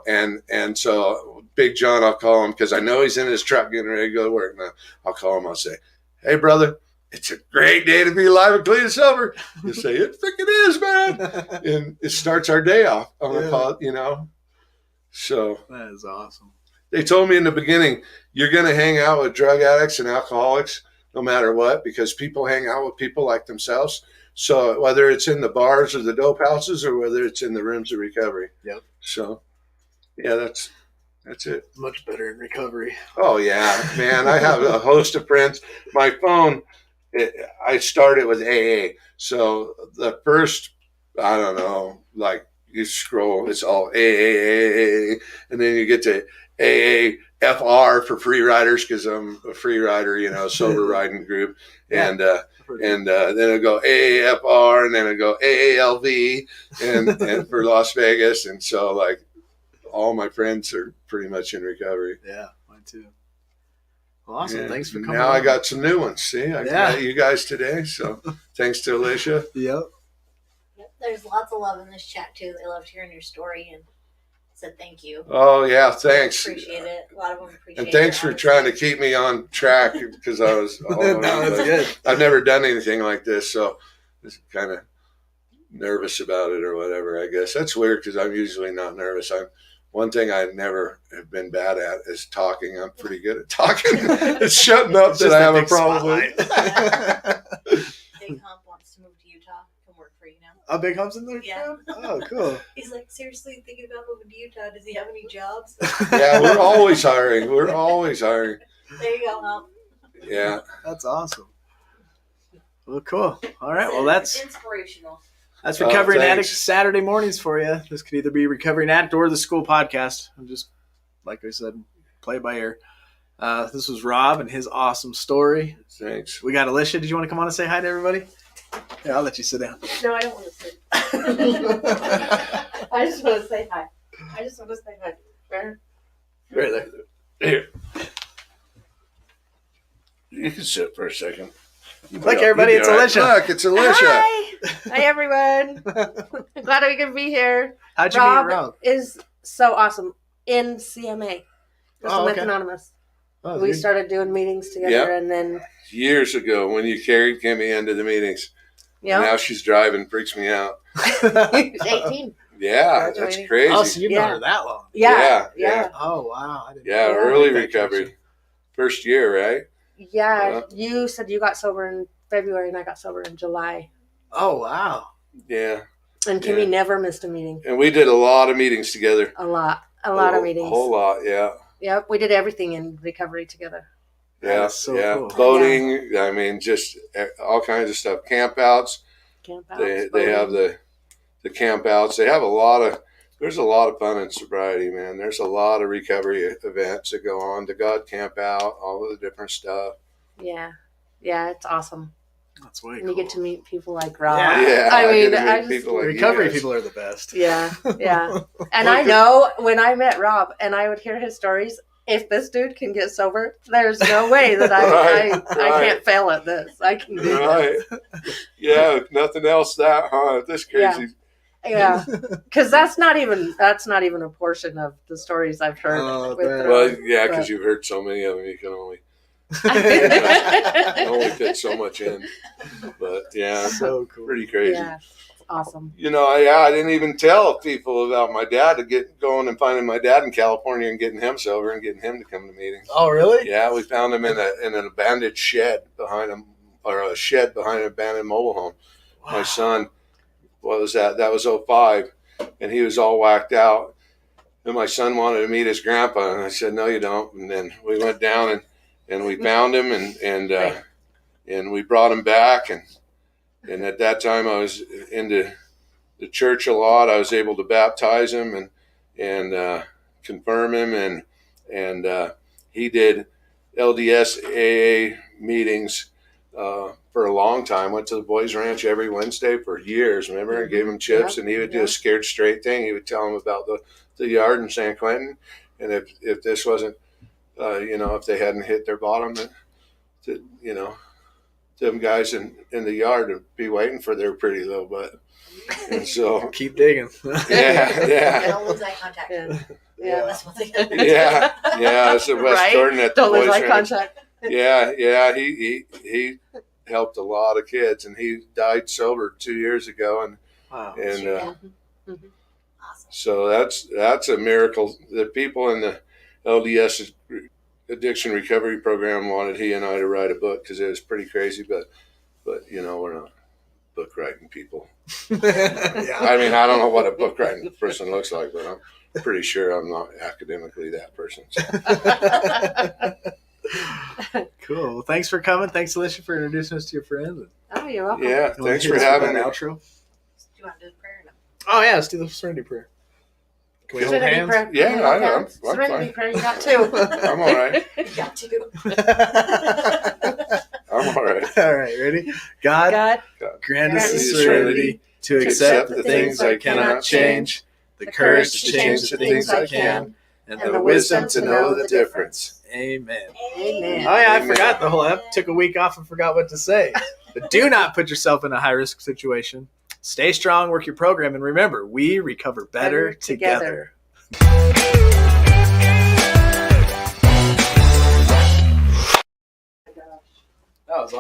S3: And so Big John, I'll call him because I know he's in his truck getting ready to go to work now. I'll call him. I'll say, "Hey brother, it's a great day to be alive and clean and sober." You say, "It freaking is, man." And it starts our day off on the call, So
S1: that is awesome.
S3: They told me in the beginning, you're going to hang out with drug addicts and alcoholics no matter what, because people hang out with people like themselves. So whether it's in the bars or the dope houses or whether it's in the rooms of recovery.
S1: Yep.
S3: So, yeah, that's it.
S1: Much better in recovery.
S3: Oh, yeah, man. I have a host of friends. My phone, I started with AA. So the first, I don't know, like you scroll, it's all AA, and then you get to AAFR for free riders, because I'm a free rider, sober riding group. And then it'll go AAFR, and then it'll go AALV and for Las Vegas. And so like all my friends are pretty much in recovery.
S1: Yeah, mine too. Well, awesome.
S3: And
S1: thanks for coming.
S3: Now I got some new ones. See, I met you guys today. So thanks to Alisha.
S1: Yep.
S4: There's lots of love in this chat too. They loved hearing your story and said thank you.
S3: Oh yeah, thanks.
S4: Appreciate it. A lot of them appreciate it.
S3: And thanks for trying to keep me on track, because I was all over.
S1: No, that's good.
S3: I've never done anything like this, so I was kind of nervous about it or whatever. I guess that's weird because I'm usually not nervous. One thing I never have been bad at is talking. I'm pretty good at talking. It's shutting up that I have a problem with.
S4: Big Hump wants to move to Utah. Can work for you now.
S1: A Big Hump's in there?
S4: Yeah.
S1: Oh, cool.
S4: He's like, seriously thinking about moving to Utah. Does he have any jobs?
S3: Yeah, we're always hiring. There
S4: you go, Hump.
S3: Yeah.
S1: That's awesome. Well, cool. All right. Well, that's
S4: inspirational.
S1: That's Recovering Addict Saturday mornings for you. This could either be Recovering Addict or the school podcast. I'm just, like I said, play it by ear. This was Rob and his awesome story.
S3: Thanks.
S1: We got Alisha. Did you want to come on and say hi to everybody? Yeah, I'll let you sit down.
S2: No, I don't want to sit. I just want to say hi. Where?
S3: Right there. Here. You can sit for a second.
S1: Look, everybody, it's Alisha.
S3: Look, it's Alisha.
S2: Hi everyone. I'm glad we can be here.
S1: How'd you meet Rob?
S2: Is so awesome in CMA.
S1: Oh, okay.
S2: Anonymous.
S1: Oh,
S2: We
S1: good.
S2: started doing meetings together,
S3: Yep.
S2: and then
S3: Years ago when you carried Kimmy into the meetings. Now she's driving, freaks me out.
S2: He was 18.
S3: Yeah, that's
S2: Graduating.
S3: crazy.
S1: Oh, so you've known
S2: Yeah.
S1: her that long?
S2: Yeah.
S1: Oh, wow. I didn't
S3: Yeah,
S1: know
S3: early
S1: that
S3: recovery.
S1: connection.
S3: First year, right?
S2: Yeah. You said you got sober in February, and I got sober in July.
S1: Oh, wow.
S3: Yeah.
S2: And Kimmy
S3: Yeah.
S2: never missed a meeting.
S3: And we did a lot of meetings together.
S2: A lot of meetings.
S3: A whole lot, yeah.
S2: Yep, we did everything in recovery together.
S1: That
S3: Yeah,
S1: is so
S3: yeah.
S1: cool.
S3: Boating, I mean, just all kinds of stuff. Campouts.
S2: Campouts.
S3: They have the campouts. They have there's a lot of fun in sobriety, man. There's a lot of recovery events that go on. The God Camp Out, all of the different stuff.
S2: Yeah, it's awesome.
S1: That's way
S2: And
S1: cool.
S2: you get to meet people like Rob.
S3: Yeah,
S2: I mean,
S3: get to meet
S2: I just,
S3: people like you
S1: Recovery
S3: guys.
S1: people are the best.
S2: yeah. And I know when I met Rob and I would hear his stories, if this dude can get sober, there's no way that I can't fail at this. I can do
S3: Right. Yeah, nothing else That's crazy.
S2: Yeah, because that's not even a portion of the stories I've heard.
S1: Oh,
S2: with
S1: man.
S3: Well, yeah, because you've heard so many of them, you can only fit so much in. But yeah,
S1: So cool.
S3: pretty crazy.
S2: Yeah, it's awesome.
S3: You know, I didn't even tell people about my dad to get going and finding my dad in California and getting him sober and getting him to come to meetings.
S1: Oh, really?
S3: Yeah, we found him in an abandoned shed behind him, or a shed behind an abandoned mobile home.
S1: Wow.
S3: My son, what was that? That was 2005, and he was all whacked out. And my son wanted to meet his grandpa, and I said, "No, you don't." And then we went down and we found him, and we brought him back. And at that time, I was into the church a lot. I was able to baptize him and confirm him, and he did LDS AA meetings for a long time. Went to the Boys Ranch every Wednesday for years. Remember, I gave him chips, and he would do a scared straight thing. He would tell him about the yard in San Quentin, and if this wasn't, if they hadn't hit their bottom, them guys in the yard would be waiting for their pretty little butt. And so
S1: Keep digging.
S3: yeah.
S4: Don't lose eye contact.
S2: Yeah.
S4: That's what they
S3: Yeah. It's the West
S2: Right?
S3: Jordan at the
S2: Don't lose
S3: Boys
S2: eye
S3: Ranch.
S2: contact.
S3: Yeah. He helped a lot of kids, and he died sober 2 years ago, and
S1: Wow.
S4: Awesome.
S3: so that's a miracle. The people in the LDS addiction recovery program wanted he and I to write a book because it was pretty crazy, but we're not book writing people.
S1: Yeah.
S3: I mean, I don't know what a book writing person looks like, but I'm pretty sure I'm not academically that person. So.
S1: Cool. Well, thanks for coming. Thanks, Alisha, for introducing us to your friend.
S2: Oh, you're welcome.
S3: Yeah,
S1: You wanna
S3: thanks
S1: hit
S3: for
S1: us with
S3: having
S1: that
S3: me.
S1: outro.
S4: Do you want to do the prayer now?
S1: Oh, yeah. Let's do the serenity prayer. Can we hold
S2: Serenity
S1: hands?
S2: prayer.
S3: Yeah,
S2: You hold
S3: I'm
S2: hands?
S3: fine.
S2: Serenity prayer. You got two.
S3: I'm all right.
S4: You got to.
S3: I'm all right.
S1: All right. Ready? God,
S2: God,
S1: grant us the
S2: grant us
S1: serenity to
S3: to
S1: accept the things I cannot change, the courage to change the things I can, and the wisdom to know the difference. Amen.
S2: Amen.
S1: Oh, yeah, I
S3: Amen.
S1: forgot the whole app. Took a week off and forgot what to say. But do not put yourself in a high-risk situation. Stay strong, work your program, and remember, we recover better together. That was awesome.